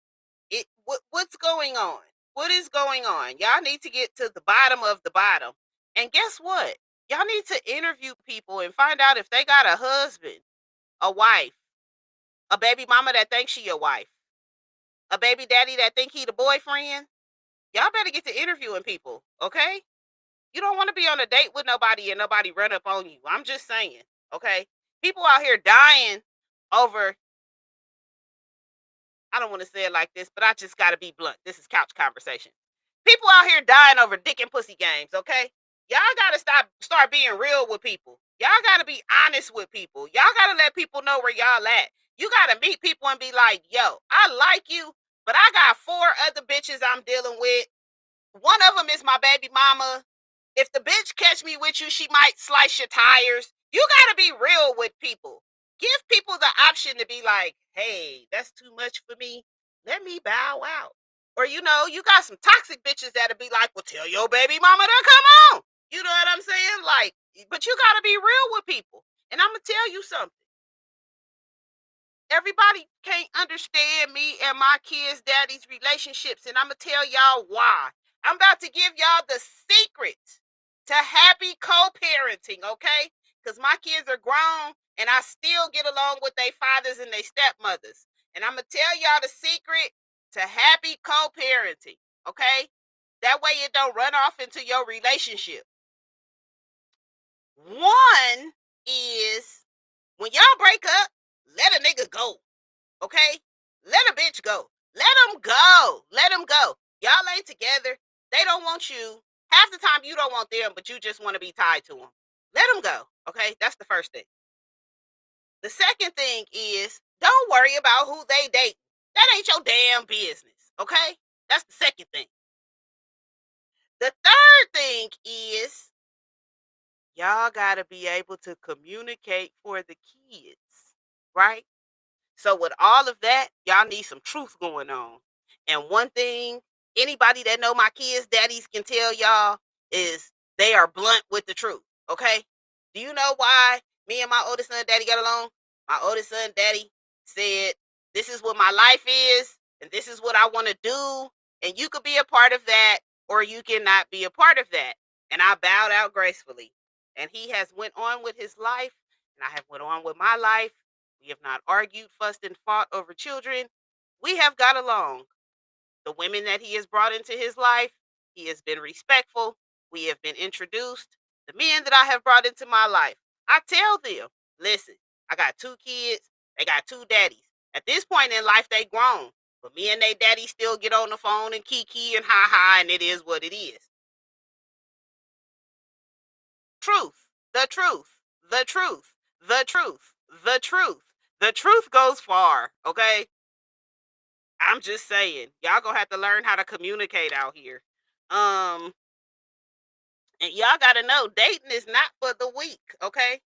What's going on? What is going on? Y'all need to get to the bottom of the bottom. And guess what? Y'all need to interview people and find out if they got a husband, a wife, a baby mama that thinks she a wife, a baby daddy that think he the boyfriend. Y'all better get to interviewing people, okay? You don't want to be on a date with nobody and nobody run up on you. I'm just saying, okay? People out here dying over, I don't want to say it like this, but I just got to be blunt. This is couch conversation. People out here dying over dick and pussy games, okay? Y'all got to start being real with people. Y'all got to be honest with people. Y'all got to let people know where y'all at. You got to meet people and be like, yo, I like you, but I got 4 other bitches I'm dealing with. One of them is my baby mama. If the bitch catch me with you, she might slice your tires. You gotta be real with people. Give people the option to be like, hey, that's too much for me. Let me bow out. Or you got some toxic bitches that'll be like, well, tell your baby mama to come on. You know what I'm saying? Like, but you gotta be real with people. And I'm gonna tell you something. Everybody can't understand me and my kids' daddy's relationships, and I'm gonna tell y'all why. I'm about to give y'all the secret to happy co-parenting, okay? Because my kids are grown and I still get along with their fathers and their stepmothers. And I'm gonna tell y'all the secret to happy co-parenting, okay? That way it don't run off into your relationship. One is when y'all break up, let a nigga go. Okay? Let a bitch go. Let them go. Let them go. Y'all ain't together. They don't want you. Half the time you don't want them, but you just want to be tied to them. Let them go. Okay? That's the first thing. The second thing is don't worry about who they date. That ain't your damn business. Okay? That's the second thing. The third thing is y'all got to be able to communicate for the kids. Right? So with all of that, y'all need some truth going on. And one thing anybody that know my kids' daddies can tell y'all is they are blunt with the truth. Okay? Do you know why me and my oldest son daddy got along? My oldest son daddy said, this is what my life is, and this is what I want to do. And you could be a part of that, or you cannot be a part of that. And I bowed out gracefully. And he has went on with his life, and I have went on with my life. We have not argued, fussed, and fought over children. We have got along. The women that he has brought into his life, He has been respectful. We have been introduced. The men that I have brought into my life, I tell them, listen, I got 2 kids. They got 2 daddies. At this point in life, they grown. But me and they daddy still get on the phone and kiki and ha ha, and it is what it is. Truth, the truth, the truth, the truth, the truth. The truth goes far, okay? I'm just saying. Y'all gonna have to learn how to communicate out here. Um, and y'all gotta know dating is not for the weak, okay?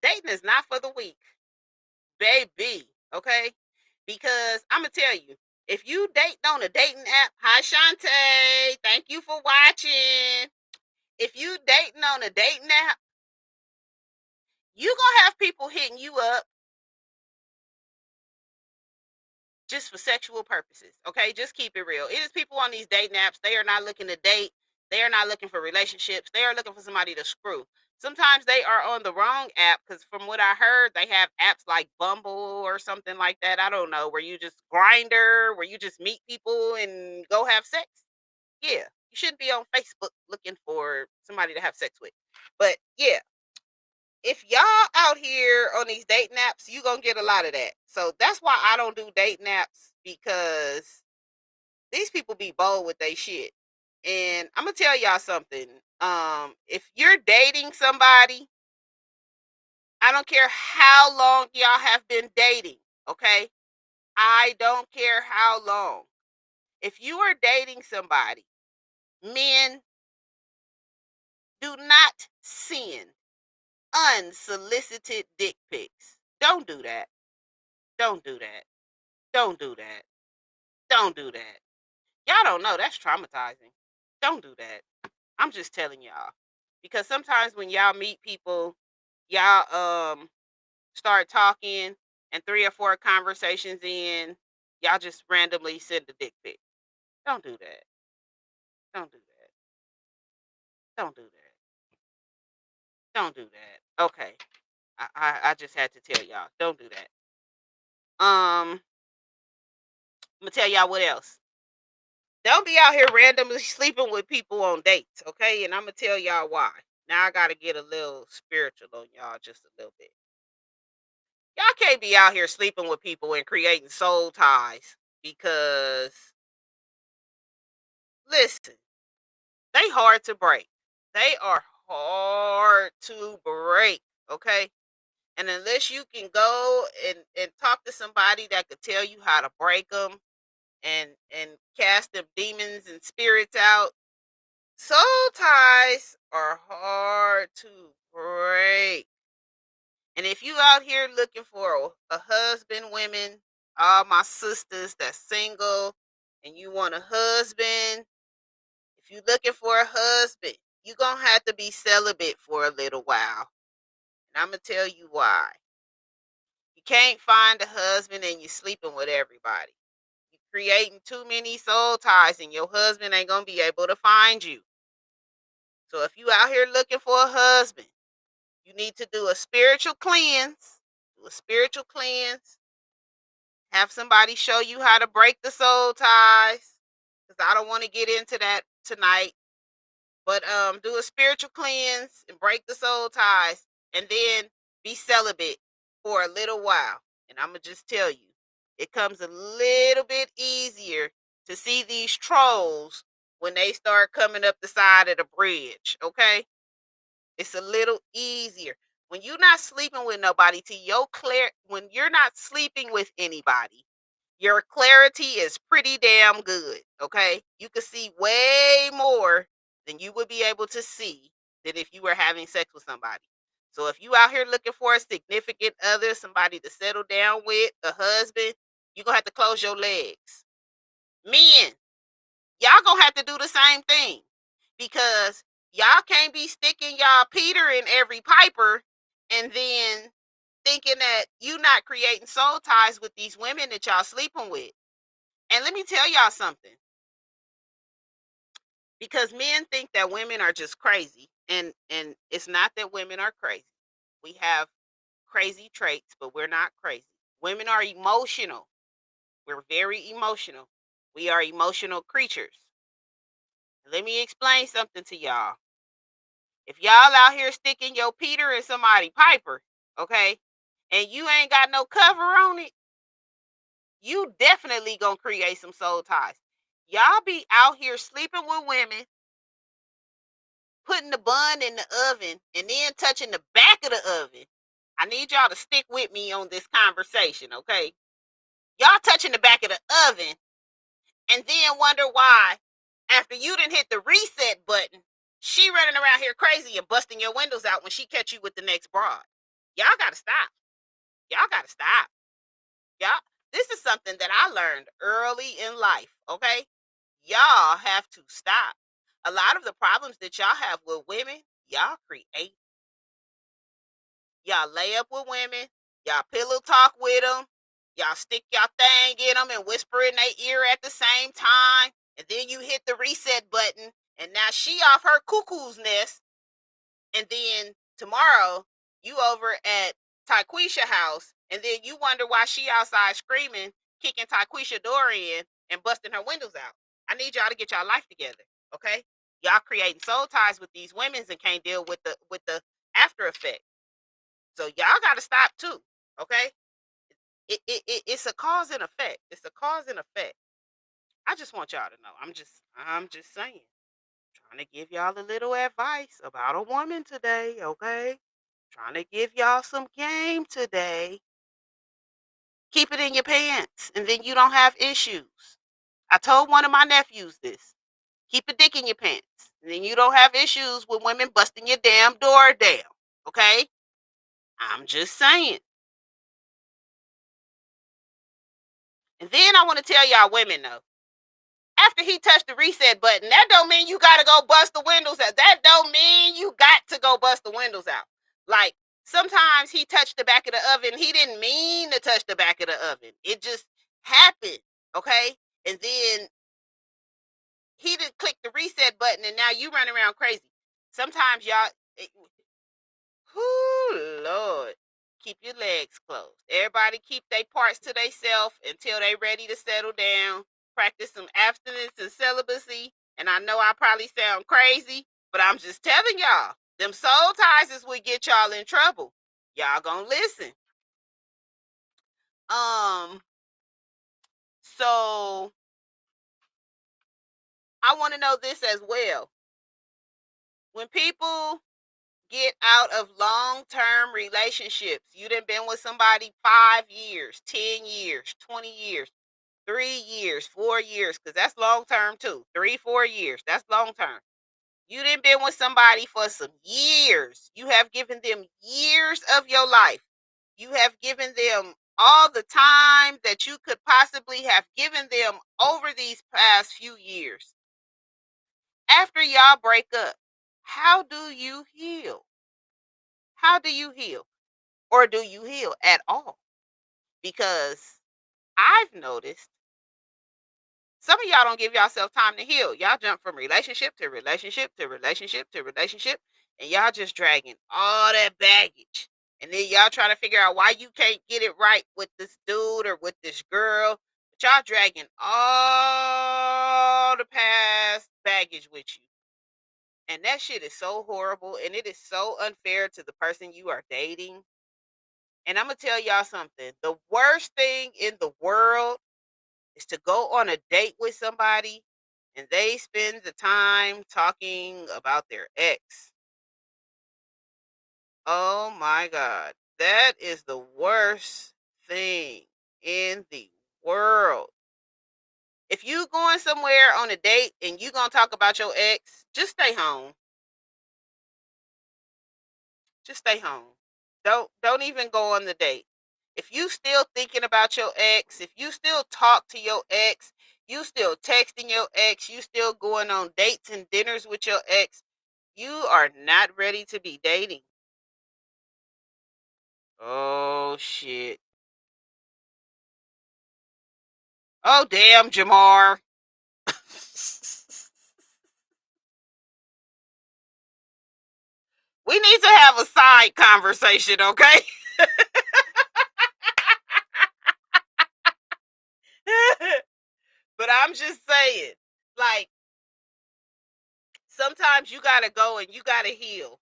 Dating is not for the weak, baby, okay? Because I'm gonna tell you, if you date on a dating app, hi Shantae, thank you for watching. If you dating on a dating app, you gonna have people hitting you up just for sexual purposes. Okay, just keep it real. It is people on these dating apps. They are not looking to date. They are not looking for relationships. They are looking for somebody to screw. Sometimes they are on the wrong app because, from what I heard, they have apps like Bumble or something like that. I don't know, where you just grinder, where you just meet people and go have sex. Yeah, you shouldn't be on Facebook looking for somebody to have sex with. But yeah, if y'all out here on these dating apps, you gonna get a lot of that. So that's why I don't do dating apps, because these people be bold with their shit. And I'm gonna tell y'all something. If you're dating somebody, I don't care how long y'all have been dating, okay? I don't care how long. If you are dating somebody, men, do not send unsolicited dick pics. Don't do that. Don't do that. Don't do that. Don't do that. Y'all don't know that's traumatizing. Don't do that. I'm just telling y'all. Because sometimes when y'all meet people, y'all start talking, and 3 or 4 conversations in, y'all just randomly send a dick pic. Don't do that. Don't do that. Don't do that. Don't do that. Okay. I just had to tell y'all. Don't do that. I'm gonna tell y'all what else. Don't be out here randomly sleeping with people on dates, okay? And I'm gonna tell y'all why. Now I gotta get a little spiritual on y'all just a little bit. Y'all can't be out here sleeping with people and creating soul ties, because listen, they hard to break. They are hard to break, okay? And unless you can go and talk to somebody that could tell you how to break them and cast them demons and spirits out, soul ties are hard to break. And if you out here looking for a husband, women, all my sisters that's single, and you want a husband, if you looking for a husband, you gonna have to be celibate for a little while. And I'm gonna tell you why. You can't find a husband and you sleeping with everybody. You creating too many soul ties, and your husband ain't gonna be able to find you. So if you out here looking for a husband, you need to do a spiritual cleanse. Do a spiritual cleanse. Have somebody show you how to break the soul ties. Because I don't want to get into that tonight. But do a spiritual cleanse and break the soul ties, and then be celibate for a little while. And I'm gonna just tell you, it comes a little bit easier to see these trolls when they start coming up the side of the bridge, okay? It's a little easier. When you're not sleeping with nobody, to your clear when you're not sleeping with anybody, your clarity is pretty damn good. Okay. You can see way more than you would be able to see than if you were having sex with somebody. So if you out here looking for a significant other, somebody to settle down with, a husband, you're gonna have to close your legs. Men, y'all gonna have to do the same thing, because y'all can't be sticking y'all Peter in every piper and then thinking that you not creating soul ties with these women that y'all sleeping with. And let me tell y'all something, because men think that women are just crazy, and it's not that women are crazy. We have crazy traits, but we're not crazy. Women are emotional. We're very emotional. We are emotional creatures. Let me explain something to y'all. If y'all out here sticking your Peter in somebody Piper, okay, and you ain't got no cover on it, you definitely gonna create some soul ties. Y'all be out here sleeping with women, putting the bun in the oven, and then touching the back of the oven. I need y'all to stick with me on this conversation, okay? Y'all touching the back of the oven and then wonder why, after you done hit the reset button, she running around here crazy and busting your windows out when she catch you with the next broad. Y'all gotta stop. Y'all gotta stop. Y'all, this is something that I learned early in life, okay? Y'all have to stop. A lot of the problems that y'all have with women, y'all create. Y'all lay up with women, y'all pillow talk with them, y'all stick y'all thing in them and whisper in their ear at the same time, and then you hit the reset button, and now she off her cuckoo's nest, and then tomorrow you over at Tyquisha house, and then you wonder why she outside screaming, kicking Tyquisha door in and busting her windows out. I need y'all to get y'all life together, okay? Y'all creating soul ties with these women's and can't deal with the after effect. So y'all got to stop too, okay? It's a cause and effect. It's a cause and effect. I just want y'all to know. I'm just saying. Trying to give y'all a little advice about a woman today, okay? Trying to give y'all some game today. Keep it in your pants, and then you don't have issues. I told one of my nephews this. Keep a dick in your pants, and then you don't have issues with women busting your damn door down, okay? I'm just saying. And then I want to tell y'all women though, after he touched the reset button, that don't mean you gotta go bust the windows out. That don't mean you got to go bust the windows out. Like sometimes he touched the back of the oven. He didn't mean to touch the back of the oven. It just happened. Okay. And then he didn't click the reset button and now you run around crazy. Sometimes y'all, whoo, Lord, keep your legs closed. Everybody keep their parts to themselves until they ready to settle down. Practice some abstinence and celibacy. And I know I probably sound crazy, but I'm just telling y'all, them soul ties is what get y'all in trouble. Y'all gonna listen. So I want to know this as well. When people get out of long-term relationships, you done been with somebody 5 years, 10 years, 20 years, 3 years, 4 years, because that's long term too. 3, 4 years, that's long term. You done been with somebody for some years. You have given them years of your life. You have given them all the time that you could possibly have given them over these past few years. After y'all break up, how do you heal? How do you heal? Or do you heal at all? Because I've noticed some of y'all don't give yourself time to heal. Y'all jump from relationship to relationship to relationship to relationship, and y'all just dragging all that baggage. And then y'all trying to figure out why you can't get it right with this dude or with this girl. But y'all dragging all the past baggage with you. And that shit is so horrible and it is so unfair to the person you are dating. And I'm going to tell y'all something. The worst thing in the world is to go on a date with somebody and they spend the time talking about their ex. Oh my God. That is the worst thing in the world. If you going somewhere on a date and you going to talk about your ex, just stay home. Just stay home. Don't even go on the date. If you still thinking about your ex, if you still talk to your ex, you still texting your ex, you still going on dates and dinners with your ex, you are not ready to be dating. Oh shit. Oh damn, Jamar. We need to have a side conversation, okay? But I'm just saying, like, sometimes you gotta go and you gotta heal.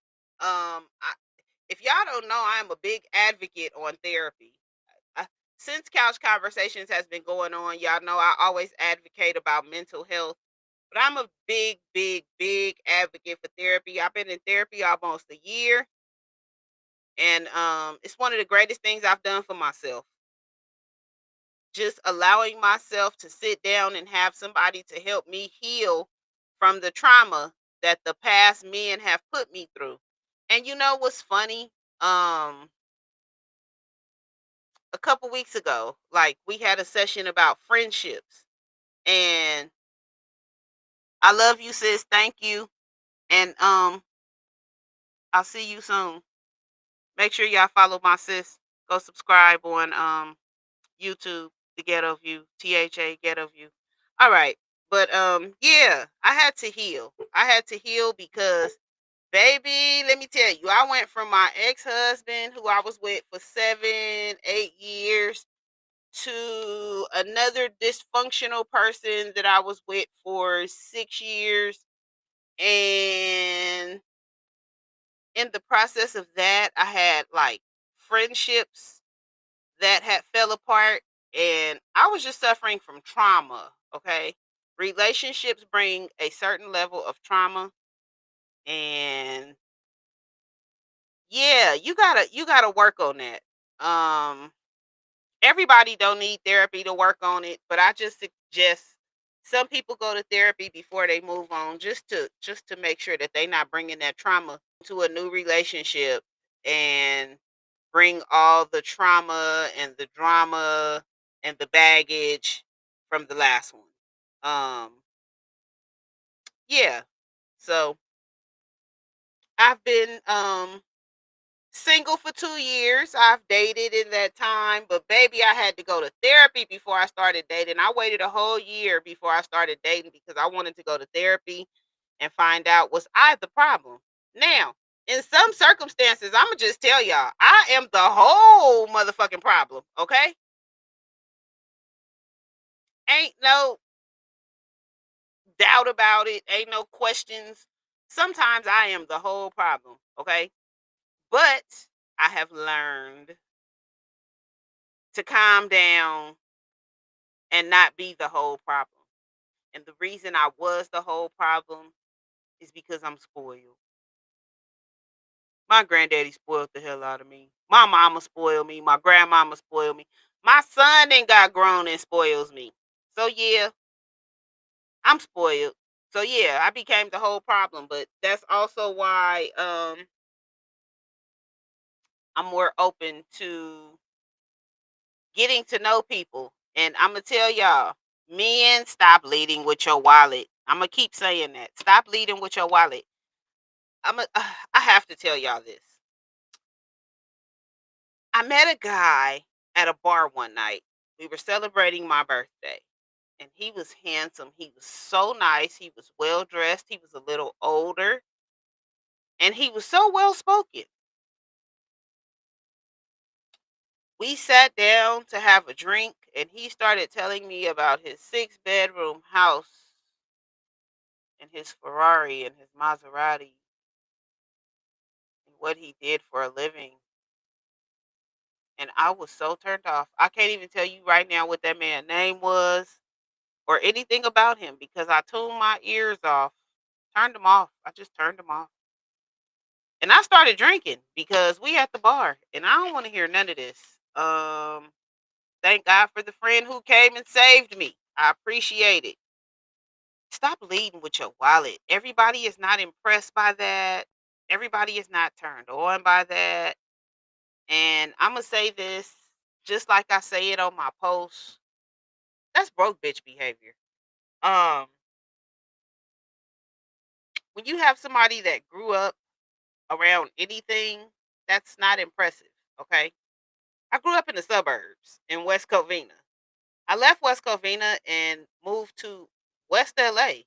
If y'all don't know, I am a big advocate on therapy. I, since Couch Conversations has been going on, y'all know I always advocate about mental health. But I'm a big, big, big advocate for therapy. I've been in therapy almost a year, and it's one of the greatest things I've done for myself. Just allowing myself to sit down and have somebody to help me heal from the trauma that the past men have put me through. And you know what's funny? Um, a couple weeks ago, like we had a session about friendships, and I love you, sis. Thank you, and I'll see you soon. Make sure y'all follow my sis. Go subscribe on YouTube, the Ghetto View, THA Ghetto View. All right. But yeah, I had to heal. I had to heal because baby, let me tell you, I went from my ex-husband who I was with for 7, 8 years to another dysfunctional person that I was with for 6 years. And in the process of that, I had like friendships that had fell apart, and I was just suffering from trauma. Okay. Relationships bring a certain level of trauma, and yeah, you gotta work on that. Um Everybody don't need therapy to work on it, but I just suggest some people go to therapy before they move on, just to make sure that they not bringing that trauma to a new relationship and bring all the trauma and the drama and the baggage from the last one. Yeah. So I've been single for 2 years. I've dated in that time, but baby, I had to go to therapy before I started dating. I waited a whole year before I started dating because I wanted to go to therapy and find out, was I the problem? Now, in some circumstances, I'm gonna just tell y'all, I am the whole motherfucking problem. Okay, ain't no doubt about it. Ain't no questions. Sometimes I am the whole problem. Okay, but I have learned to calm down and not be the whole problem. And the reason I was the whole problem is because I'm spoiled. My granddaddy spoiled the hell out of me. My mama spoiled me. My grandmama spoiled me. My son then got grown and spoils me. So yeah, I'm spoiled. So yeah, I became the whole problem. But that's also why I'm more open to getting to know people. And I'm gonna tell y'all, men, stop leading with your wallet. I'm gonna keep saying that. Stop leading with your wallet. I have to tell y'all this. I met a guy at a bar one night. We were celebrating my birthday, and he was handsome. He was so nice. He was well dressed. He was a little older, and he was so well spoken. We sat down to have a drink, and he started telling me about his 6 bedroom house and his Ferrari and his Maserati and what he did for a living. And I was so turned off. I can't even tell you right now what that man's name was or anything about him because I tuned my ears off, turned them off. I just turned them off. And I started drinking because we at the bar and I don't want to hear none of this. Thank God for the friend who came and saved me. I appreciate it. Stop leading with your wallet. Everybody is not impressed by that. Everybody is not turned on by that. And I'm gonna say this just like I say it on my post. That's broke bitch behavior. Um, when you have somebody that grew up around anything, that's not impressive. Okay. I grew up in the suburbs in West Covina. I left West Covina and moved to West LA,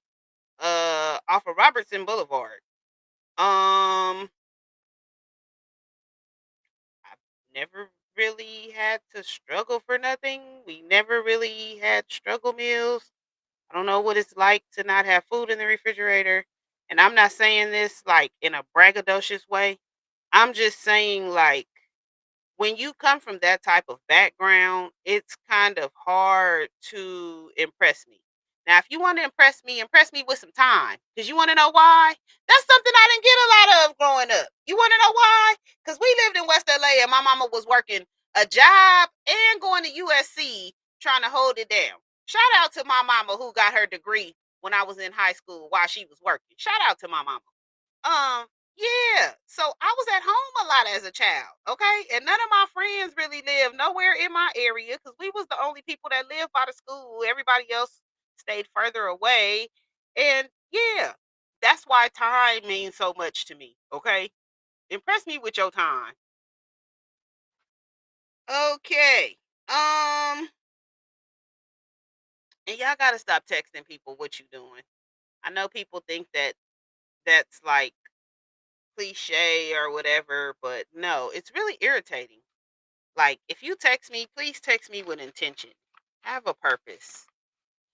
off of Robertson Boulevard. Um, I never really had to struggle for nothing. We never really had struggle meals. I don't know what it's like to not have food in the refrigerator. And I'm not saying this like in a braggadocious way. I'm just saying like when you come from that type of background, it's kind of hard to impress me. Now, if you want to impress me with some time. Because you want to know why? That's something I didn't get a lot of growing up. You want to know why? Because we lived in West LA and my mama was working a job and going to USC trying to hold it down. Shout out to my mama who got her degree when I was in high school while she was working. Shout out to my mama. Um, yeah. So I was at home a lot as a child, okay? And none of my friends really lived nowhere in my area because we was the only people that lived by the school. Everybody else stayed further away. And yeah, that's why time means so much to me, okay? Impress me with your time. Okay. Um, and y'all gotta stop texting people what you doing. I know people think that that's like cliche or whatever, but no, it's really irritating. Like, if you text me, please text me with intention. Have a purpose.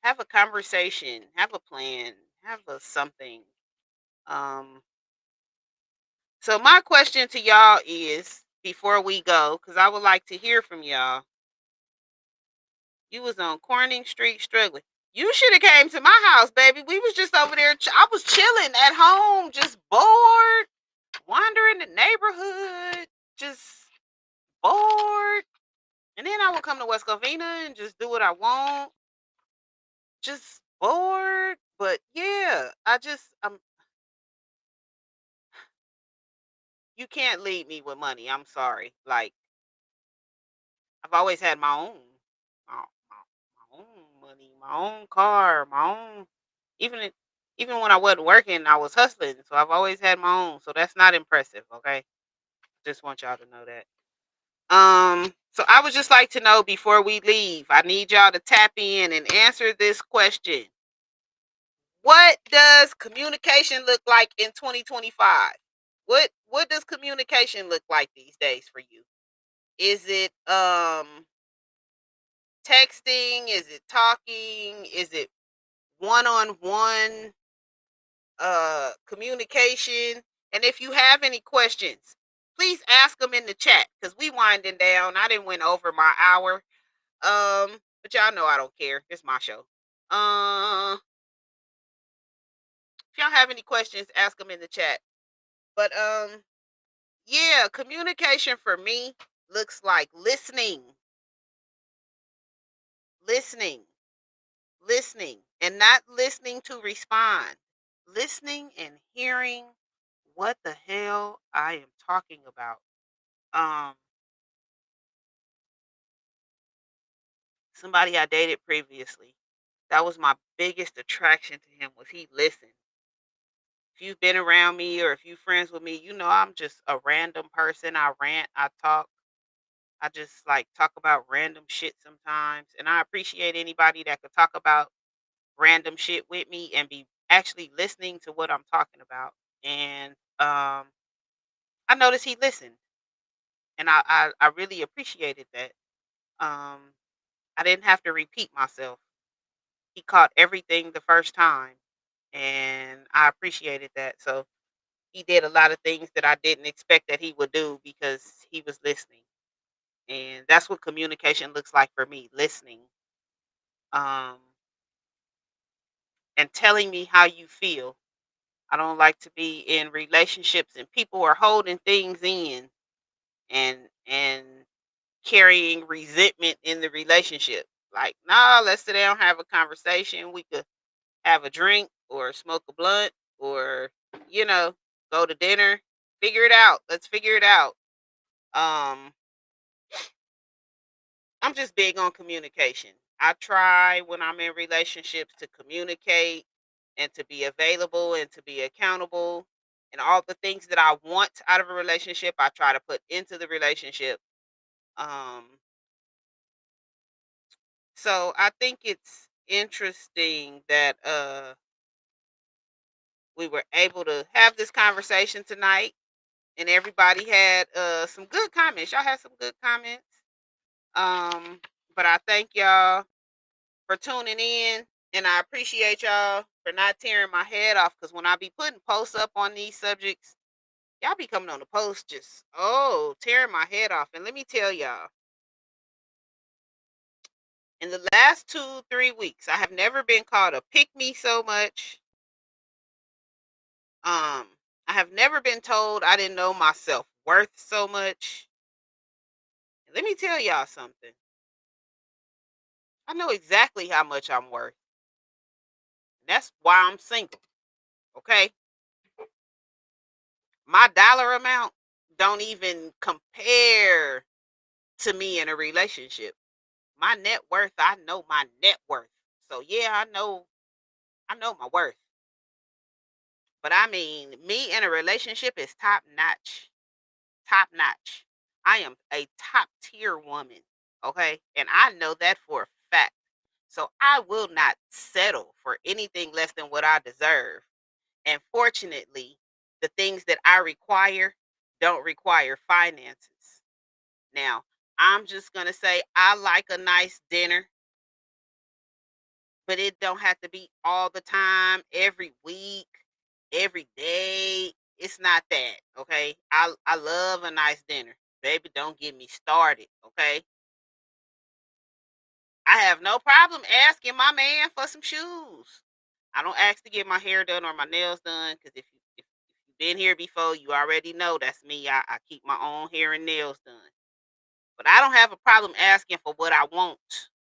Have a conversation. Have a plan. Have a something. Um. So my question to y'all is, before we go, because I would like to hear from y'all. You was on Corning Street struggling. You should have came to my house, baby. We was just over there. I was chilling at home, just bored, wandering the neighborhood, just bored. And then I would come to West Covina and just do what I want. Just bored. But yeah, you can't lead me with money. I'm sorry. Like I've always had my own money, my own car, my own. Even if- even when I wasn't working, I was hustling. So I've always had my own. So that's not impressive. Okay, just want y'all to know that. So I would just like to know before we leave. I need y'all to tap in and answer this question. What does communication look like in 2025? What does communication look like these days for you? Is it texting? Is it talking? Is it one-on-one communication? And if you have any questions, please ask them in the chat cuz we winding down. I didn't went over my hour. But y'all know I don't care. It's my show. If y'all have any questions, ask them in the chat. But yeah, communication for me looks like listening, listening, and not listening to respond. Listening and hearing what the hell I am talking about. Um, Somebody I dated previously. That was my biggest attraction to him was he listened. If you've been around me or if you friends with me, you know I'm just a random person. I rant, I talk. I just like talk about random shit sometimes. And I appreciate anybody that could talk about random shit with me and be actually listening to what I'm talking about. And I noticed he listened and I really appreciated that. Um I didn't have to repeat myself. He caught everything the first time and I appreciated that. So he did a lot of things that I didn't expect that he would do because he was listening. And that's what communication looks like for me, listening. Um and telling me how you feel. I don't like to be in relationships and people are holding things in and carrying resentment in the relationship. Like, nah, let's sit down, have a conversation. We could have a drink or smoke a blunt or, you know, go to dinner. Figure it out. Let's figure it out. Um, I'm just big on communication. I try when I'm in relationships to communicate and to be available and to be accountable. And all the things that I want out of a relationship, I try to put into the relationship. Um, so I think it's interesting that we were able to have this conversation tonight and everybody had some good comments. Y'all had some good comments. But I thank y'all for tuning in. And I appreciate y'all for not tearing my head off because when I be putting posts up on these subjects, y'all be coming on the post just, oh, tearing my head off. And let me tell y'all, in the last 2, 3 weeks, I have never been called a pick me so much. I have never been told I didn't know my self worth so much. And let me tell y'all something. I know exactly how much I'm worth. That's why I'm single. Okay. My dollar amount don't even compare to me in a relationship. My net worth, I know my net worth. So yeah, I know my worth. But I mean, me in a relationship is top notch. Top notch. I am a top tier woman. Okay? And I know that for a fact. So I will not settle for anything less than what I deserve. And fortunately, the things that I require don't require finances. Now, I'm just going to say I like a nice dinner, but it don't have to be all the time, every week, every day. It's not that, okay? I love a nice dinner. Baby, don't get me started, okay? I have no problem asking my man for some shoes. I don't ask to get my hair done or my nails done because if you've been here before, you already know that's me. I keep my own hair and nails done. But I don't have a problem asking for what I want,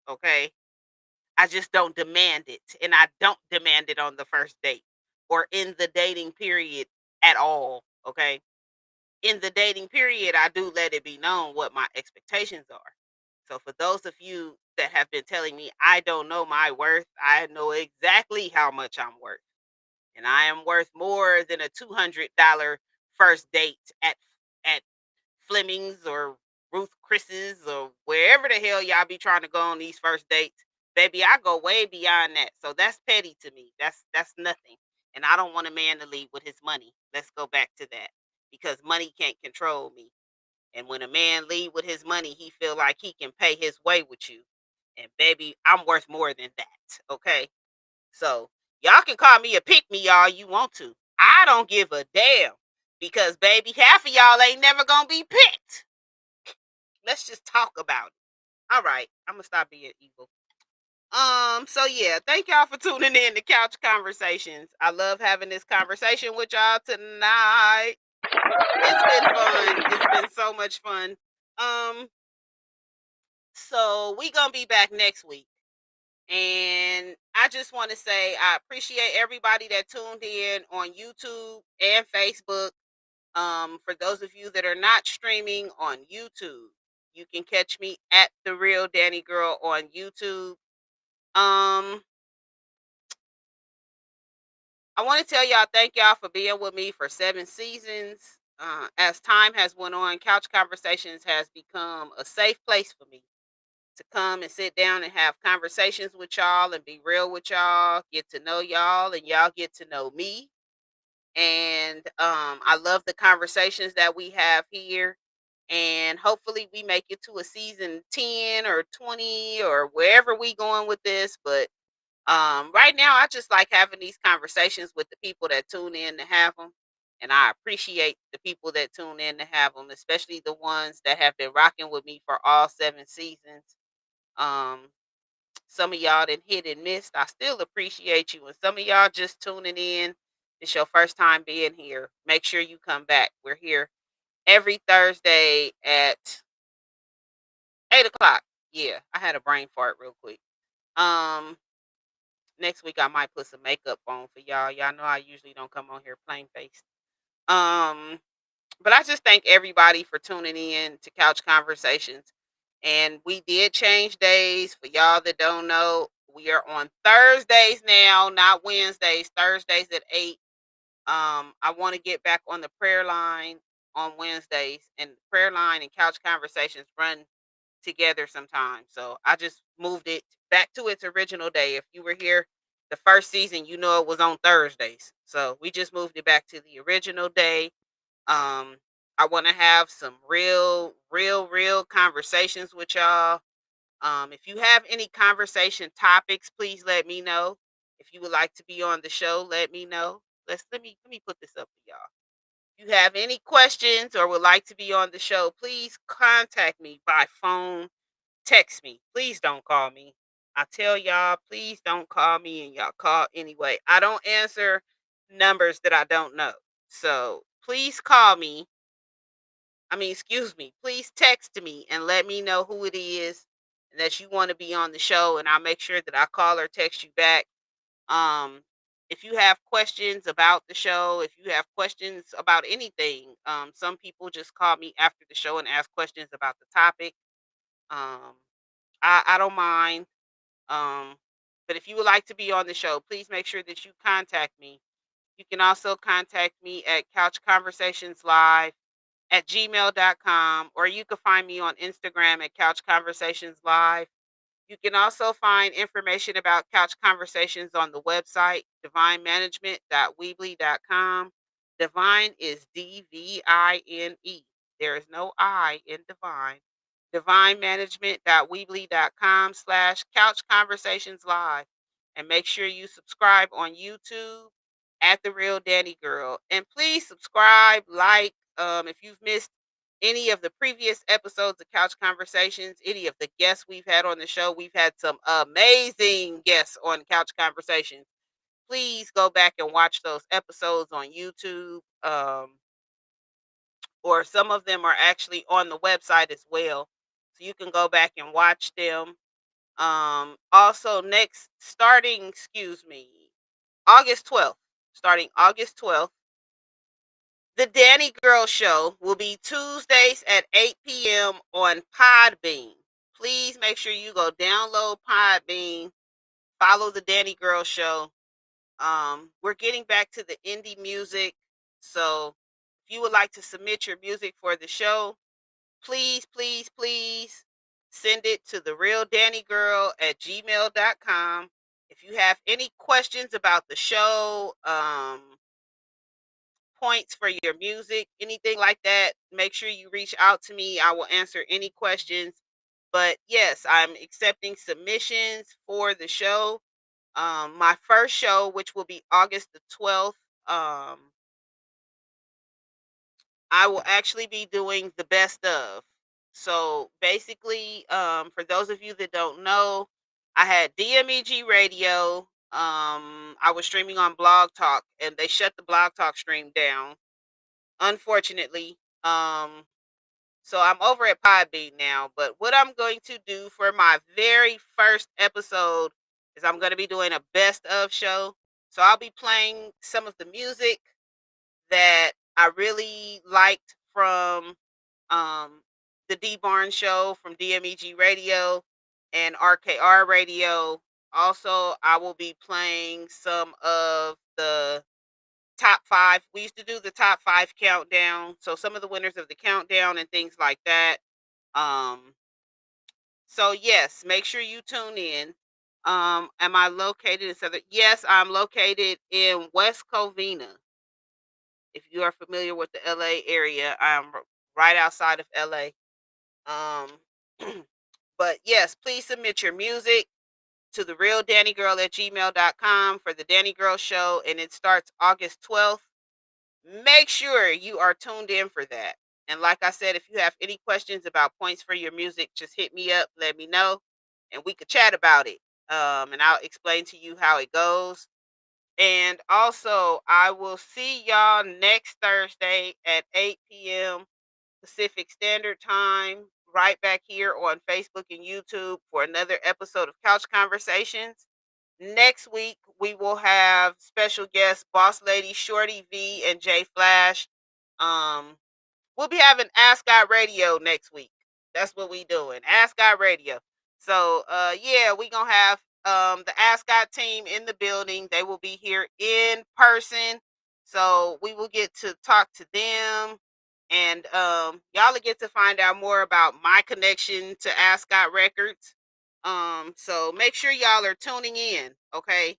okay? I just don't demand it. And I don't demand it on the first date or in the dating period at all, okay? In the dating period, I do let it be known what my expectations are. So for those of you that have been telling me I don't know my worth, I know exactly how much I'm worth. And I am worth more than a $200 first date at Fleming's or Ruth Chris's or wherever the hell y'all be trying to go on these first dates. Baby, I go way beyond that. So that's petty to me. That's nothing. And I don't want a man to lead with his money. Let's go back to that. Because money can't control me. And when a man lead with his money, he feel like he can pay his way with you. And baby, I'm worth more than that. Okay? So y'all can call me a pick me all you want to. I don't give a damn. Because baby, half of y'all ain't never gonna be picked. Let's just talk about it. All right, I'm gonna stop being evil. So yeah, thank y'all for tuning in to Couch Conversations. I love having this conversation with y'all tonight. It's been fun. It's been so much fun. Um, so we gonna be back next week. And I just want to say I appreciate everybody that tuned in on YouTube and Facebook. For those of you that are not streaming on YouTube, you can catch me at the real Danny Girl on YouTube. Um, I want to tell y'all thank y'all for being with me for 7 seasons. As time has went on, Couch Conversations has become a safe place for me to come and sit down and have conversations with y'all and be real with y'all, get to know y'all, and y'all get to know me. And I love the conversations that we have here. And hopefully we make it to a season 10 or 20 or wherever we going with this. But right now, I just like having these conversations with the people that tune in to have them. And I appreciate the people that tune in to have them, especially the ones that have been rocking with me for all 7 seasons. Um, some of y'all that hit and missed, I still appreciate you. And some of y'all just tuning in. It's your first time being here. Make sure you come back. We're here every Thursday at 8 o'clock. Yeah, I had a brain fart real quick. Um, Next week I might put some makeup on for y'all. Y'all know I usually don't come on here plain faced. Um, but I just thank everybody for tuning in to Couch Conversations. And we did change days for y'all that don't know. We are on Thursdays now, not Wednesdays. Thursdays at 8. I want to get back on the prayer line on Wednesdays, and prayer line and Couch Conversations run together sometimes. So I just moved it back to its original day. If you were here the first season, you know it was on Thursdays. So we just moved it back to the original day. um, I want to have some real conversations with y'all. If you have any conversation topics, please let me know. If you would like to be on the show, let me know. Let me put this up for y'all. If you have any questions or would like to be on the show, please contact me by phone, text me. Please don't call me. I tell y'all, please don't call me and y'all call anyway. I don't answer numbers that I don't know. So please call me. Excuse me. Please text me and let me know who it is and that you want to be on the show, and I'll make sure that I call or text you back. Um, if you have questions about the show, if you have questions about anything, some people just call me after the show and ask questions about the topic. Um, I don't mind. Um, but if you would like to be on the show, please make sure that you contact me. You can also contact me at couchconversationslive@gmail.com, or you can find me on Instagram at Couch Conversations Live. You can also find information about Couch Conversations on the website, divinemanagement.weebly.com. Divine is Divine. There is no I in divine. Divinemanagement.weebly.com/Couch Conversations Live. And make sure you subscribe on YouTube at The Real Danny Girl. And please subscribe, like, if you've missed any of the previous episodes of Couch Conversations, any of the guests we've had on the show. We've had some amazing guests on Couch Conversations. Please go back and watch those episodes on YouTube. Or some of them are actually on the website as well. So you can go back and watch them. Also, August 12th, starting August 12th, the Danny Girl Show will be Tuesdays at 8 p.m. on Podbean. Please make sure you go download Podbean, follow the Danny Girl Show. We're getting back to the indie music. So if you would like to submit your music for the show, please, please, please send it to the real Danny Girl at gmail.com. If you have any questions about the show, points for your music, anything like that, make sure you reach out to me. I will answer any questions. But yes, I'm accepting submissions for the show. My first show, which will be August the 12th, I will actually be doing the best of. So basically, for those of you that don't know, I had DMEG radio. I was streaming on Blog Talk, and they shut the Blog Talk stream down, unfortunately. So I'm over at Podbean now. But what I'm going to do for my very first episode is I'm going to be doing a best of show. So I'll be playing some of the music that I really liked from um, the D Barnes show from DMEG Radio and RKR Radio. Also, I will be playing some of the top five. We used to do the top five countdown. So some of the winners of the countdown and things like that. Um, so yes, make sure you tune in. Am I located in Southern? Yes, I'm located in West Covina. If you are familiar with the LA area, I'm right outside of LA. Um, but yes, please submit your music to the real Danny Girl at gmail.com for the Danny Girl Show, and it starts August 12th. Make sure you are tuned in for that. And like I said, if you have any questions about points for your music, just hit me up, let me know, and we could chat about it. And I'll explain to you how it goes. And also, I will see y'all next Thursday at 8 p.m. Pacific Standard Time, right back here on Facebook and YouTube for another episode of Couch Conversations. Next week, we will have special guests Boss Lady Shorty V and Jay Flash. Um, we'll be having Ask God Radio next week. That's what we doing. Ask God Radio. So yeah, we gonna have the Ask God team in the building. They will be here in person. So we will get to talk to them. And y'all will get to find out more about my connection to Ask God Records. So make sure y'all are tuning in, okay?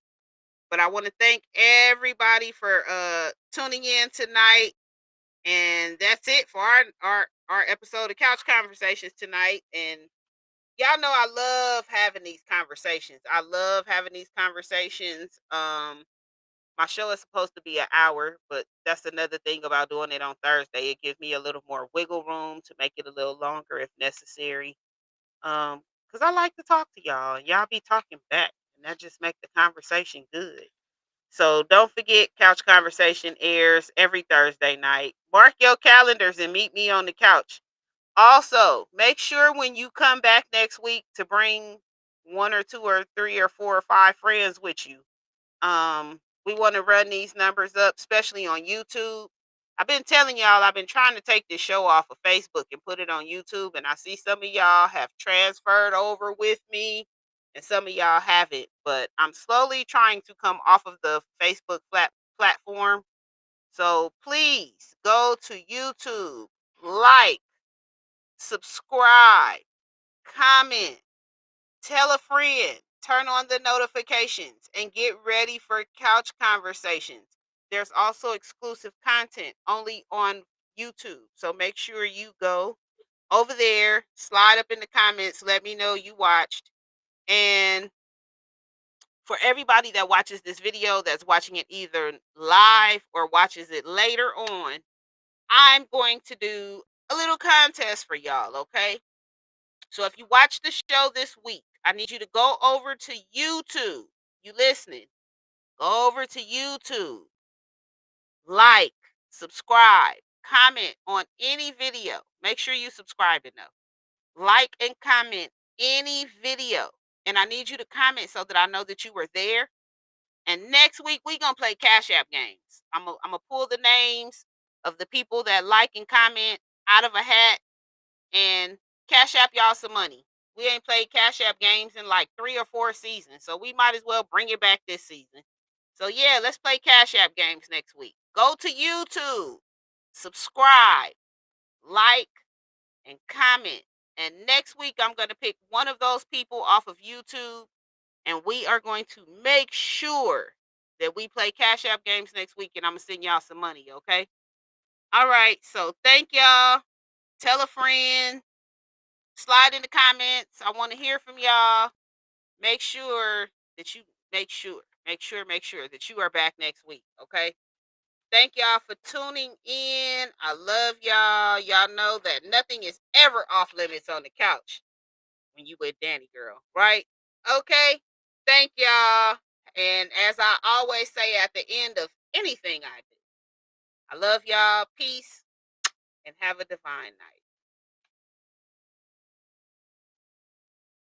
But I want to thank everybody for tuning in tonight. And that's it for our episode of Couch Conversations tonight. And y'all know I love having these conversations. I love having these conversations. My show is supposed to be an hour, but that's another thing about doing it on Thursday. It gives me a little more wiggle room to make it a little longer if necessary. Because I like to talk to y'all, and y'all be talking back, and that just make the conversation good. So don't forget, Couch Conversation airs every Thursday night. Mark your calendars and meet me on the couch. Also, make sure when you come back next week to bring one or two or three or four or five friends with you. We want to run these numbers up, especially on YouTube. I've been telling y'all, I've been trying to take this show off of Facebook and put it on YouTube, and I see some of y'all have transferred over with me, and some of y'all haven't. But I'm slowly trying to come off of the Facebook platform. So please go to YouTube, like, subscribe, comment, tell a friend, turn on the notifications, and get ready for couch conversations. There's also exclusive content only on YouTube. So make sure you go over there, slide up in the comments, let me know you watched. And for everybody that watches this video, that's watching it either live or watches it later on, I'm going to do a little contest for y'all, okay? So if you watch the show this week, I need you to go over to YouTube. You listening? Go over to YouTube. Like, subscribe, comment on any video. Make sure you subscribe though. Like and comment any video. And I need you to comment so that I know that you were there. And next week we gonna play Cash App games. I'm gonna pull the names of the people that like and comment out of a hat and Cash App y'all some money. We ain't played Cash App games in like 3 or 4 seasons, so we might as well bring it back this season. So yeah, let's play Cash App games next week. Go to YouTube, subscribe, like, and comment. And next week I'm gonna pick one of those people off of YouTube, and we are going to make sure that we play Cash App games next week, and I'm gonna send y'all some money, okay? All right, so thank y'all. Tell a friend. Slide in the comments. I want to hear from y'all. Make sure that you make sure that you are back next week. Okay. Thank y'all for tuning in. I love y'all. Y'all know that nothing is ever off limits on the couch when you with Danni Gyrl, right? Okay. Thank y'all. And as I always say at the end of anything I do, I love y'all. Peace and have a divine night.